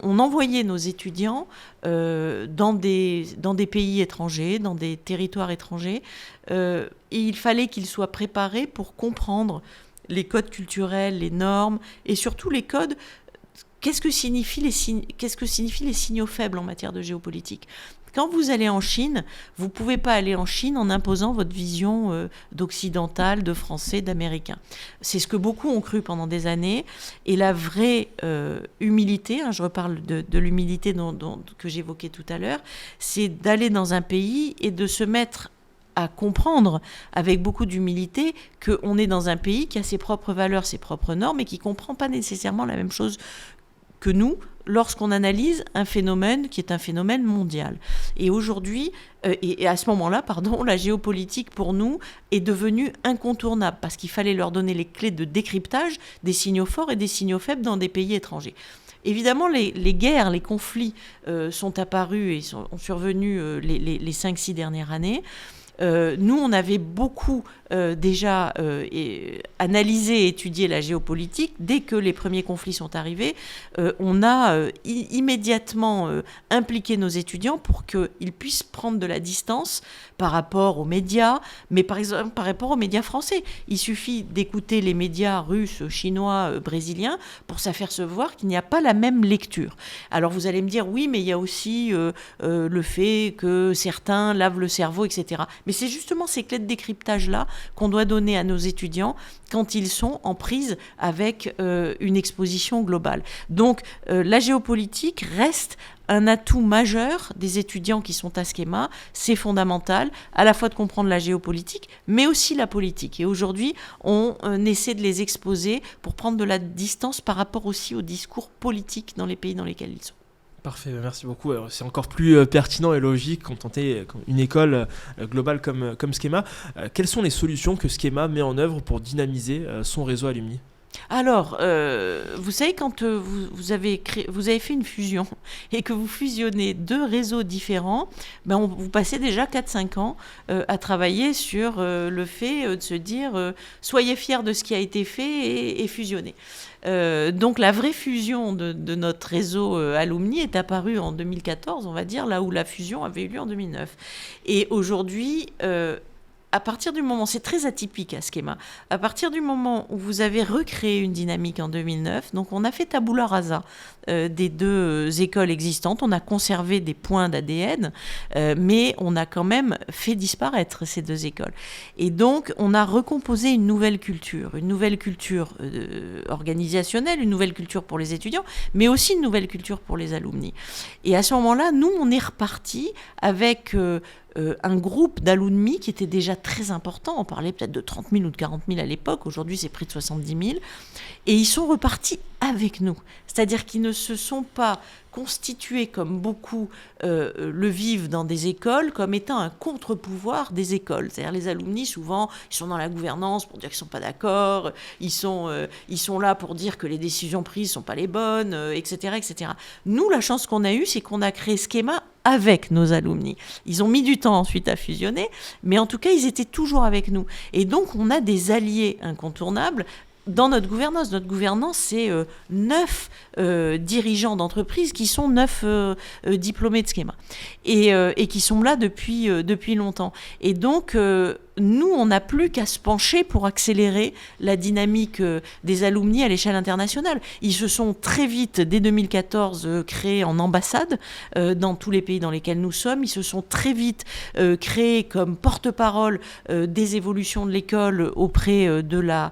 envoyait nos étudiants dans des pays étrangers, dans des territoires étrangers, et il fallait qu'ils soient préparés pour comprendre les codes culturels, les normes, et surtout les codes. Qu'est-ce que signifient les signaux faibles en matière de géopolitique ? Quand vous allez en Chine, vous ne pouvez pas aller en Chine en imposant votre vision d'occidental, de français, d'américain. C'est ce que beaucoup ont cru pendant des années. Et la vraie humilité, je reparle de l'humilité que j'évoquais tout à l'heure, c'est d'aller dans un pays et de se mettre à comprendre avec beaucoup d'humilité qu'on est dans un pays qui a ses propres valeurs, ses propres normes et qui ne comprend pas nécessairement la même chose que nous lorsqu'on analyse un phénomène qui est un phénomène mondial. Et aujourd'hui, et à ce moment-là, la géopolitique pour nous est devenue incontournable parce qu'il fallait leur donner les clés de décryptage des signaux forts et des signaux faibles dans des pays étrangers. Évidemment, les guerres, les conflits sont apparus et ont survenu les 5-6 dernières années. Nous, on avait beaucoup déjà analysé et étudié la géopolitique. Dès que les premiers conflits sont arrivés, on a immédiatement impliqué nos étudiants pour qu'ils puissent prendre de la distance par rapport aux médias, mais par exemple par rapport aux médias français. Il suffit d'écouter les médias russes, chinois, brésiliens pour s'apercevoir qu'il n'y a pas la même lecture. Alors vous allez me dire, oui, mais il y a aussi le fait que certains lavent le cerveau, etc. Mais c'est justement ces clés de décryptage-là qu'on doit donner à nos étudiants quand ils sont en prise avec une exposition globale. Donc la géopolitique reste un atout majeur des étudiants qui sont à Schema. C'est fondamental, à la fois de comprendre la géopolitique, mais aussi la politique. Et aujourd'hui, on essaie de les exposer pour prendre de la distance par rapport aussi au discours politique dans les pays dans lesquels ils sont. Parfait, merci beaucoup. Alors, c'est encore plus pertinent et logique quand on est une école globale comme Schema. Quelles sont les solutions que Schema met en œuvre pour dynamiser son réseau alumni ? Alors, vous savez, quand vous avez fait une fusion et que vous fusionnez deux réseaux différents, vous passez déjà 4-5 ans à travailler sur le fait de se dire soyez fiers de ce qui a été fait et fusionnez. Donc la vraie fusion de notre réseau alumni est apparue en 2014, on va dire, là où la fusion avait eu lieu en 2009. Et aujourd'hui, à partir du moment, c'est très atypique à Schema, à partir du moment où vous avez recréé une dynamique en 2009, donc on a fait tabula rasa des deux écoles existantes, on a conservé des points d'ADN, mais on a quand même fait disparaître ces deux écoles. Et donc on a recomposé une nouvelle culture organisationnelle, une nouvelle culture pour les étudiants, mais aussi une nouvelle culture pour les alumni. Et à ce moment-là, nous, on est reparti avec un groupe d'alumni qui était déjà très important. On parlait peut-être de 30 000 ou de 40 000 à l'époque. Aujourd'hui, c'est près de 70 000. Et ils sont repartis avec nous. C'est-à-dire qu'ils ne se sont pas constitués, comme beaucoup le vivent dans des écoles, comme étant un contre-pouvoir des écoles. C'est-à-dire les alumni, souvent, ils sont dans la gouvernance pour dire qu'ils ne sont pas d'accord, ils sont là pour dire que les décisions prises ne sont pas les bonnes, etc., etc. Nous, la chance qu'on a eue, c'est qu'on a créé Schema avec nos alumni. Ils ont mis du temps ensuite à fusionner, mais en tout cas, ils étaient toujours avec nous. Et donc, on a des alliés incontournables dans notre gouvernance. Notre gouvernance, c'est 9 dirigeants d'entreprise qui sont 9 diplômés de Schema et qui sont là depuis longtemps. Et donc, nous, on n'a plus qu'à se pencher pour accélérer la dynamique des alumni à l'échelle internationale. Ils se sont très vite, dès 2014, créés en ambassade dans tous les pays dans lesquels nous sommes. Ils se sont très vite créés comme porte-parole des évolutions de l'école auprès de la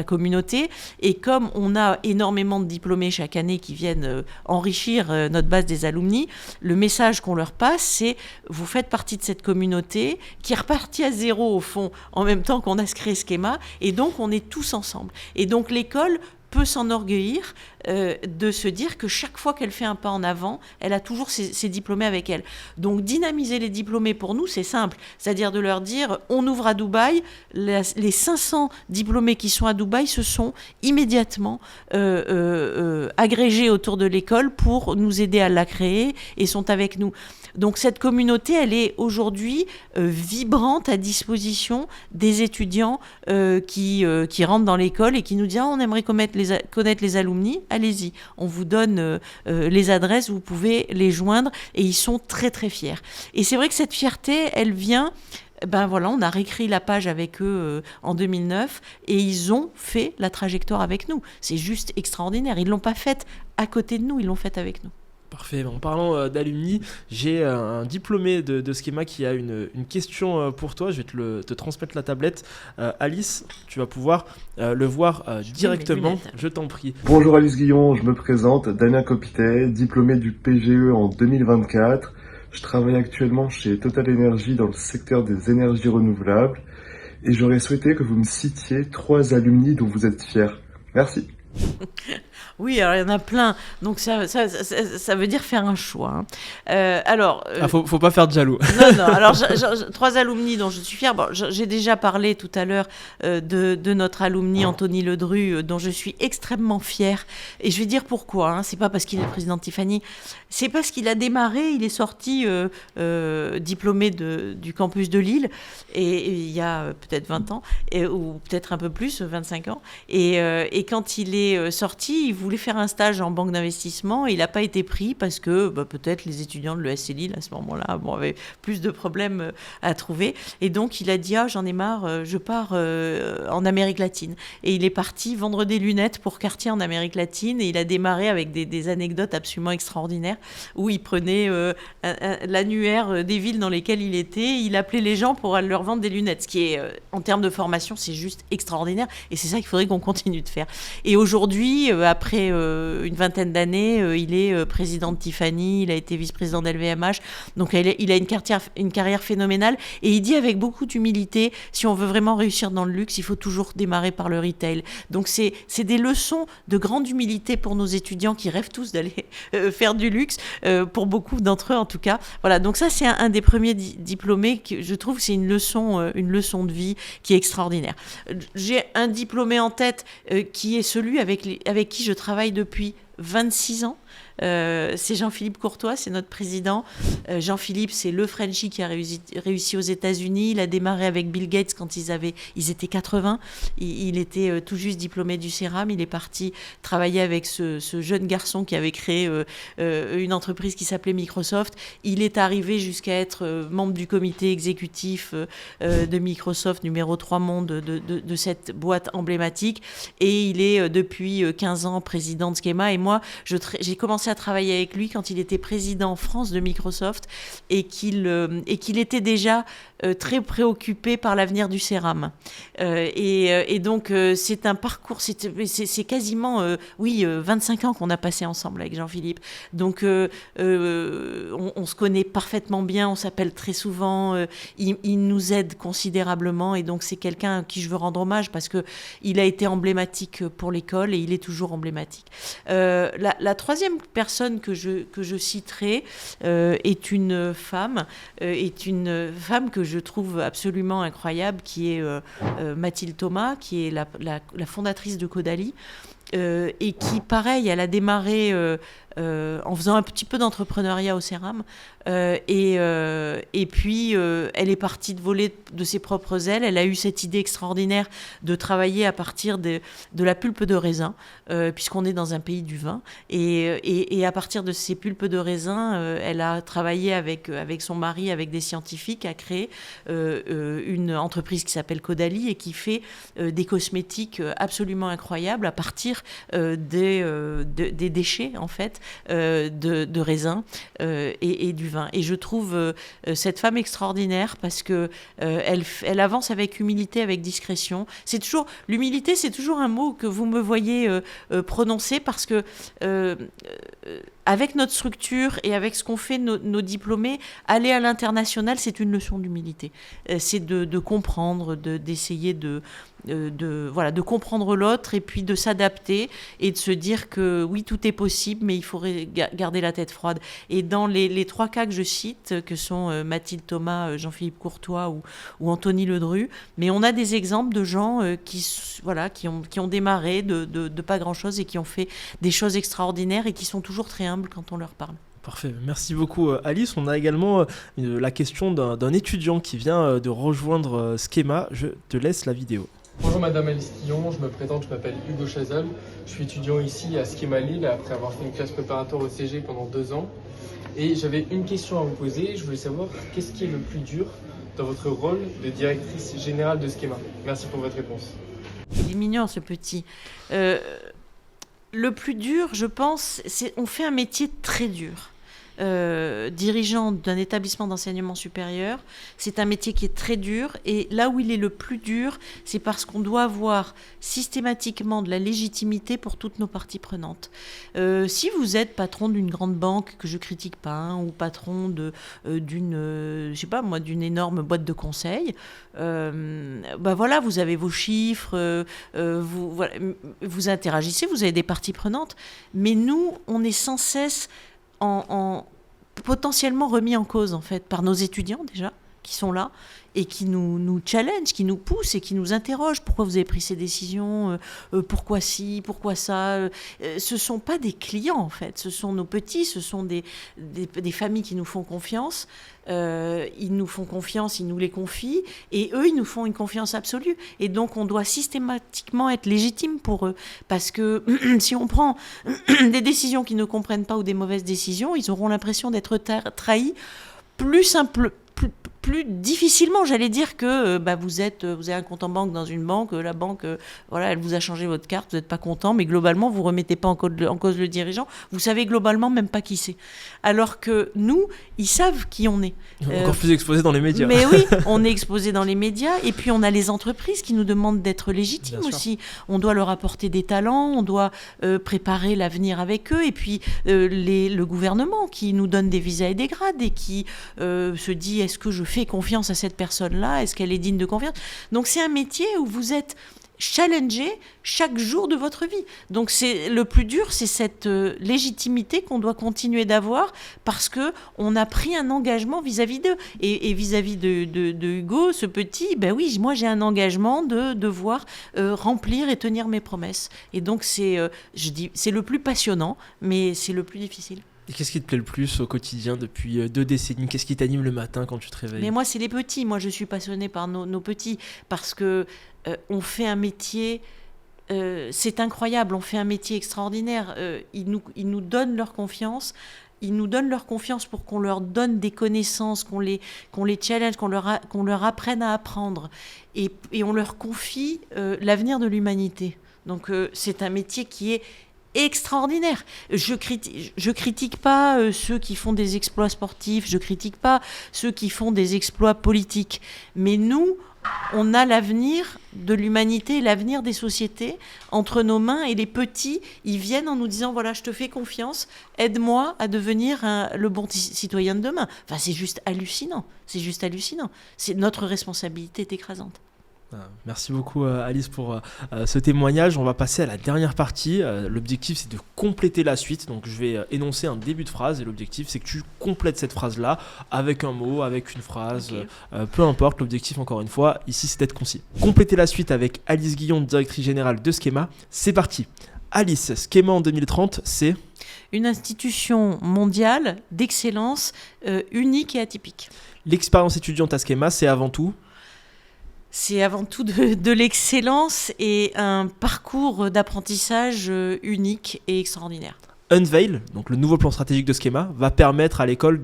communauté. Et comme on a énormément de diplômés chaque année qui viennent enrichir notre base des alumni, le message qu'on leur passe, c'est vous faites partie de cette communauté qui est reparti à zéro au fond en même temps qu'on a créé Schema, et donc on est tous ensemble. Et donc l'école peut s'enorgueillir de se dire que chaque fois qu'elle fait un pas en avant, elle a toujours ses diplômés avec elle. Donc dynamiser les diplômés pour nous, c'est simple. C'est-à-dire de leur dire, on ouvre à Dubaï, les 500 diplômés qui sont à Dubaï se sont immédiatement agrégés autour de l'école pour nous aider à la créer et sont avec nous. Donc cette communauté, elle est aujourd'hui vibrante à disposition des étudiants qui rentrent dans l'école et qui nous disent on aimerait connaître les alumni, allez-y, on vous donne les adresses, vous pouvez les joindre, et ils sont très très fiers. Et c'est vrai que cette fierté, elle vient... on a réécrit la page avec eux en 2009 et ils ont fait la trajectoire avec nous. C'est juste extraordinaire. Ils ne l'ont pas faite à côté de nous, ils l'ont faite avec nous. Parfait. En parlant d'alumni, j'ai un diplômé de Schema qui a une question pour toi. Je vais te transmettre la tablette. Alice, tu vas pouvoir le voir directement. Je t'en prie. Bonjour Alice Guillon, je me présente, Damien Copitet, diplômé du PGE en 2024. Je travaille actuellement chez Total Energy dans le secteur des énergies renouvelables et j'aurais souhaité que vous me citiez 3 alumni dont vous êtes fiers. Merci. Oui, alors il y en a plein. Donc ça veut dire faire un choix. Faut pas faire de jaloux. Non. Alors, 3 alumni dont je suis fière. Bon, j'ai déjà parlé tout à l'heure de notre alumni Anthony Ledru, dont je suis extrêmement fière. Et je vais dire pourquoi. C'est pas parce qu'il est président de Tiffany. C'est parce qu'il a démarré, il est sorti diplômé du campus de Lille, et il y a peut-être 20 ans, ou peut-être un peu plus, 25 ans. Et quand il est sorti, il voulait faire un stage en banque d'investissement, et il n'a pas été pris parce que peut-être les étudiants de l'ESC Lille, à ce moment-là, avaient plus de problèmes à trouver. Et donc, il a dit, j'en ai marre, je pars en Amérique latine. Et il est parti vendre des lunettes pour Cartier en Amérique latine, et il a démarré avec des anecdotes absolument extraordinaires, où il prenait l'annuaire des villes dans lesquelles il était, il appelait les gens pour leur vendre des lunettes, ce qui est, en termes de formation, c'est juste extraordinaire, et c'est ça qu'il faudrait qu'on continue de faire. Et aujourd'hui, après une vingtaine d'années, il est président de Tiffany, il a été vice-président d'LVMH, donc il a une carrière phénoménale, et il dit avec beaucoup d'humilité, si on veut vraiment réussir dans le luxe, il faut toujours démarrer par le retail. Donc c'est des leçons de grande humilité pour nos étudiants qui rêvent tous d'aller faire du luxe, pour beaucoup d'entre eux en tout cas. Voilà, donc ça c'est un des premiers diplômés que je trouve que c'est une leçon de vie qui est extraordinaire. J'ai un diplômé en tête qui est celui avec qui je travaille depuis 26 ans. C'est Jean-Philippe Courtois, c'est notre président. Jean-Philippe, c'est le Frenchie qui a réussi aux États-Unis. Il a démarré avec Bill Gates quand ils étaient 80. Il était tout juste diplômé du CERAM. Il est parti travailler avec ce jeune garçon qui avait créé une entreprise qui s'appelait Microsoft. Il est arrivé jusqu'à être membre du comité exécutif de Microsoft, numéro 3 monde de cette boîte emblématique. Et il est depuis 15 ans président de Schema. Et moi, j'ai commencé à travailler avec lui quand il était président en France de Microsoft, et qu'il était déjà très préoccupé par l'avenir du CERAM. Et donc, c'est un parcours, c'est quasiment 25 ans qu'on a passé ensemble avec Jean-Philippe. Donc, on se connaît parfaitement bien, on s'appelle très souvent, il nous aide considérablement, et donc c'est quelqu'un à qui je veux rendre hommage parce qu'il a été emblématique pour l'école, et il est toujours emblématique. La troisième personne que je citerai est une femme que je trouve absolument incroyable, qui est Mathilde Thomas, qui est la fondatrice de Caudalie, et qui, pareil, elle a démarré en faisant un petit peu d'entrepreneuriat au CERAM, et puis elle est partie de voler de ses propres ailes. Elle a eu cette idée extraordinaire de travailler à partir de la pulpe de raisin, puisqu'on est dans un pays du vin, et à partir de ces pulpes de raisin, elle a travaillé avec son mari, avec des scientifiques, à créer une entreprise qui s'appelle Caudalie, et qui fait des cosmétiques absolument incroyables à partir des déchets, en fait, de raisin et du vin. Et je trouve cette femme extraordinaire parce que elle avance avec humilité, avec discrétion. L'humilité, c'est toujours un mot que vous me voyez prononcer, parce que avec notre structure et avec ce qu'ont fait nos diplômés, aller à l'international, c'est une leçon d'humilité. C'est de comprendre, d'essayer de comprendre l'autre, et puis de s'adapter, et de se dire que oui, tout est possible, mais il faudrait garder la tête froide. Et dans les 3 cas que je cite, que sont Mathilde Thomas, Jean-Philippe Courtois ou Anthony Ledru, mais on a des exemples de gens qui ont démarré de pas grand-chose, et qui ont fait des choses extraordinaires, et qui sont toujours très humbles quand on leur parle. Parfait, merci beaucoup Alice. On a également la question d'un étudiant qui vient de rejoindre Schema. Je te laisse la vidéo. Bonjour Madame Alice Guillon, je me présente, je m'appelle Hugo Chazal. Je suis étudiant ici à Schema Lille après avoir fait une classe préparatoire au CG pendant 2 ans. Et j'avais une question à vous poser. Je voulais savoir qu'est-ce qui est le plus dur dans votre rôle de directrice générale de Schema. Merci pour votre réponse. Il est mignon, ce petit. Le plus dur, je pense, on fait un métier très dur. dirigeant d'un établissement d'enseignement supérieur, c'est un métier qui est très dur. Et là où il est le plus dur, c'est parce qu'on doit avoir systématiquement de la légitimité pour toutes nos parties prenantes. Si vous êtes patron d'une grande banque, que je critique pas, hein, ou patron d'une, je sais pas moi, d'une énorme boîte de conseil, voilà, vous avez vos chiffres, vous interagissez, vous avez des parties prenantes, mais nous, on est sans cesse en potentiellement remis en cause en fait par nos étudiants déjà qui sont là et qui nous challenge, qui nous poussent et qui nous interrogent. Pourquoi vous avez pris ces décisions ? Pourquoi ci ? Pourquoi ça ? Ce ne sont pas des clients, en fait. Ce sont nos petits, ce sont des familles qui nous font confiance. Ils nous font confiance, ils nous les confient. Et eux, ils nous font une confiance absolue. Et donc, on doit systématiquement être légitime pour eux. Parce que si on prend des décisions qu'ils ne comprennent pas ou des mauvaises décisions, ils auront l'impression d'être trahis plus difficilement. J'allais dire que vous avez un compte en banque dans une banque, la banque elle vous a changé votre carte, vous n'êtes pas content, mais globalement vous remettez pas en cause le dirigeant, vous savez globalement même pas qui c'est. Alors que nous, ils savent qui on est. Encore plus exposé dans les médias. Mais oui, on est exposé dans les médias, et puis on a les entreprises qui nous demandent d'être légitimes aussi. On doit leur apporter des talents, on doit préparer l'avenir avec eux, et puis le gouvernement qui nous donne des visas et des grades et qui se dit est-ce que je fais confiance à cette personne-là, est-ce qu'elle est digne de confiance. Donc c'est un métier où vous êtes challengé chaque jour de votre vie. Donc le plus dur, c'est cette légitimité qu'on doit continuer d'avoir parce qu'on a pris un engagement vis-à-vis d'eux. Et vis-à-vis de Hugo, ce petit, oui, moi j'ai un engagement de devoir remplir et tenir mes promesses. Et donc c'est le plus passionnant, mais c'est le plus difficile. Et qu'est-ce qui te plaît le plus au quotidien depuis 2 décennies ? Qu'est-ce qui t'anime le matin quand tu te réveilles ? Mais moi, c'est les petits. Moi, je suis passionnée par nos petits parce que on fait un métier... c'est incroyable, on fait un métier extraordinaire. Ils nous donnent leur confiance. Ils nous donnent leur confiance pour qu'on leur donne des connaissances, qu'on les challenge, qu'on leur apprenne à apprendre. Et on leur confie l'avenir de l'humanité. Donc, c'est un métier qui est extraordinaire. Je critique pas ceux qui font des exploits sportifs, je critique pas ceux qui font des exploits politiques. Mais nous, on a l'avenir de l'humanité, l'avenir des sociétés entre nos mains, et les petits, ils viennent en nous disant voilà, je te fais confiance, aide-moi à devenir le bon citoyen de demain. Enfin, c'est juste hallucinant. C'est notre responsabilité est écrasante. Merci beaucoup Alice pour ce témoignage. On va passer à la dernière partie. L'objectif c'est de compléter la suite. Donc je vais énoncer un début de phrase et l'objectif c'est que tu complètes cette phrase là avec un mot, avec une phrase, peu importe. L'objectif encore une fois ici c'est d'être concis. Compléter la suite avec Alice Guillon, directrice générale de Schema. C'est parti. Alice, Schema en 2030 c'est une institution mondiale d'excellence unique et atypique. L'expérience étudiante à Schema c'est avant tout de l'excellence et un parcours d'apprentissage unique et extraordinaire. Unveil, donc le nouveau plan stratégique de Schema, va permettre à l'école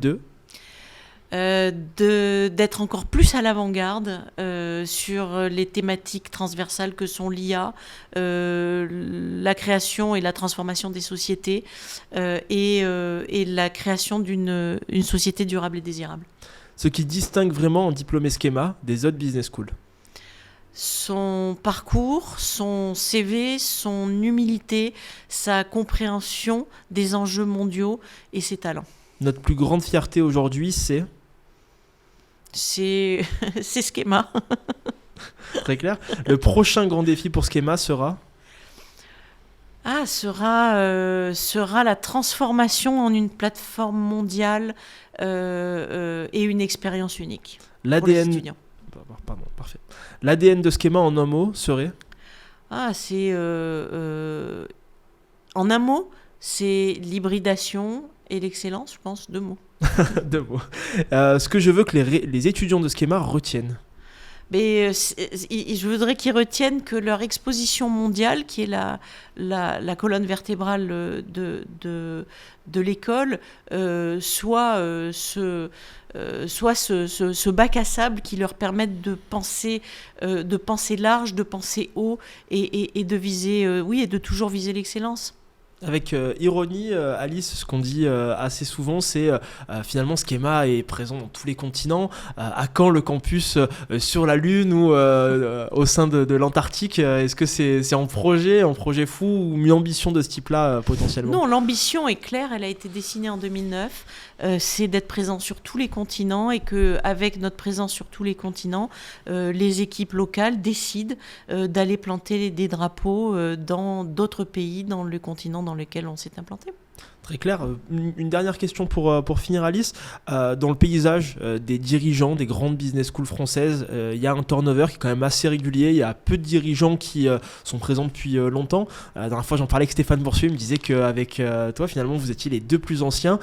d'être encore plus à l'avant-garde sur les thématiques transversales que sont l'IA, la création et la transformation des sociétés et la création d'une société durable et désirable. Ce qui distingue vraiment un diplômé Schema des autres business schools. Son parcours, son CV, son humilité, sa compréhension des enjeux mondiaux et ses talents. Notre plus grande fierté aujourd'hui, c'est Schema. Très clair. Le prochain grand défi pour Schema sera sera la transformation en une plateforme mondiale et une expérience unique pour les étudiants. Pardon, parfait. L'ADN de Schema en un mot serait c'est en un mot, c'est l'hybridation et l'excellence, je pense, 2 mots. 2 mots. Ce que je veux que les étudiants de Schema retiennent. Mais je voudrais qu'ils retiennent que leur exposition mondiale, qui est la colonne vertébrale de l'école, soit ce bac à sable qui leur permette de penser large, de penser haut et de viser, et de toujours viser l'excellence. Avec ironie, Alice, ce qu'on dit assez souvent, c'est finalement Schema est présent dans tous les continents. À quand le campus sur la Lune ou au sein de l'Antarctique? Est-ce que c'est en projet fou ou une ambition de ce type-là potentiellement? Non, l'ambition est claire, elle a été dessinée en 2009. C'est d'être présent sur tous les continents et qu'avec notre présence sur tous les continents, les équipes locales décident d'aller planter des drapeaux dans d'autres pays, dans le continent dans lequel on s'est implanté. Très clair. Une dernière question pour finir, Alice. Dans le paysage des dirigeants des grandes business schools françaises, il y a un turnover qui est quand même assez régulier. Il y a peu de dirigeants qui sont présents depuis longtemps. La dernière fois, j'en parlais avec Stéphane Boursier. Il me disait qu'avec toi, finalement, vous étiez les deux plus anciens.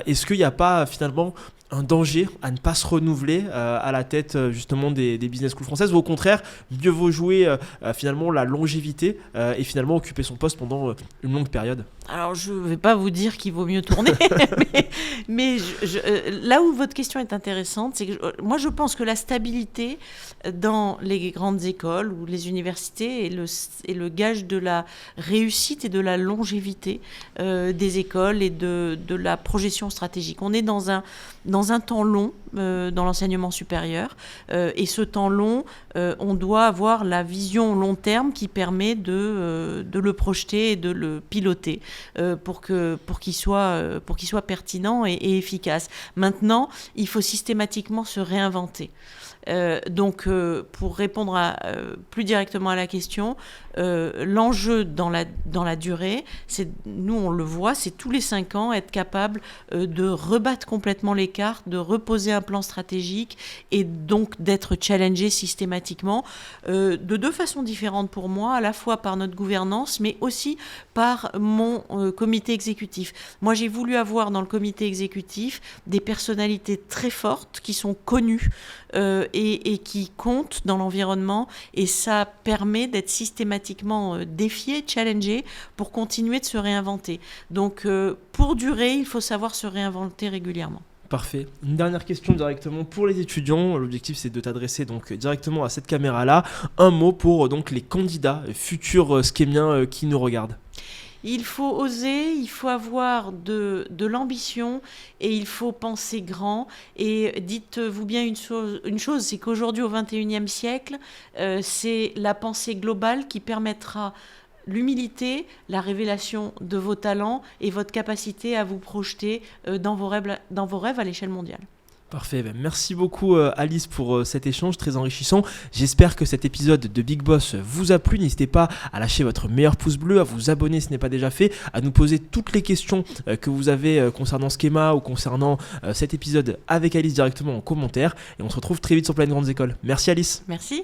Est-ce qu'il n'y a pas finalement un danger à ne pas se renouveler à la tête justement des business schools françaises, ou au contraire, mieux vaut jouer finalement la longévité et finalement occuper son poste pendant une longue période? Alors, je ne vais pas vous dire qu'il vaut mieux tourner, mais là où votre question est intéressante, c'est que moi, je pense que la stabilité dans les grandes écoles ou les universités est le gage de la réussite et de la longévité des écoles et de la projection stratégique. On est dans un temps long dans l'enseignement supérieur et ce temps long, on doit avoir la vision long terme qui permet de le projeter et de le piloter pour qu'il soit pertinent et efficace. Maintenant, il faut systématiquement se réinventer. Donc, pour répondre plus directement à la question, l'enjeu dans la durée, nous on le voit, c'est tous les 5 ans être capable de rebattre complètement les cartes, de reposer un plan stratégique et donc d'être challengé systématiquement de 2 façons différentes pour moi, à la fois par notre gouvernance, mais aussi par mon comité exécutif. Moi, j'ai voulu avoir dans le comité exécutif des personnalités très fortes qui sont connues et qui comptent dans l'environnement, et ça permet d'être systématiquement défié, challengé pour continuer de se réinventer. Donc pour durer, il faut savoir se réinventer régulièrement. Parfait. Une dernière question directement pour les étudiants. L'objectif, c'est de t'adresser donc directement à cette caméra-là. Un mot pour donc les candidats futurs schémiens qui nous regardent. Il faut oser, il faut avoir de l'ambition et il faut penser grand. Et dites-vous bien une chose, c'est qu'aujourd'hui, au XXIe siècle, c'est la pensée globale qui permettra l'humilité, la révélation de vos talents et votre capacité à vous projeter dans vos rêves à l'échelle mondiale. Parfait, merci beaucoup Alice pour cet échange très enrichissant. J'espère que cet épisode de Big Boss vous a plu. N'hésitez pas à lâcher votre meilleur pouce bleu, à vous abonner si ce n'est pas déjà fait, à nous poser toutes les questions que vous avez concernant Schema ou concernant cet épisode avec Alice directement en commentaire. Et on se retrouve très vite sur Pleine Grandes Écoles. Merci Alice. Merci.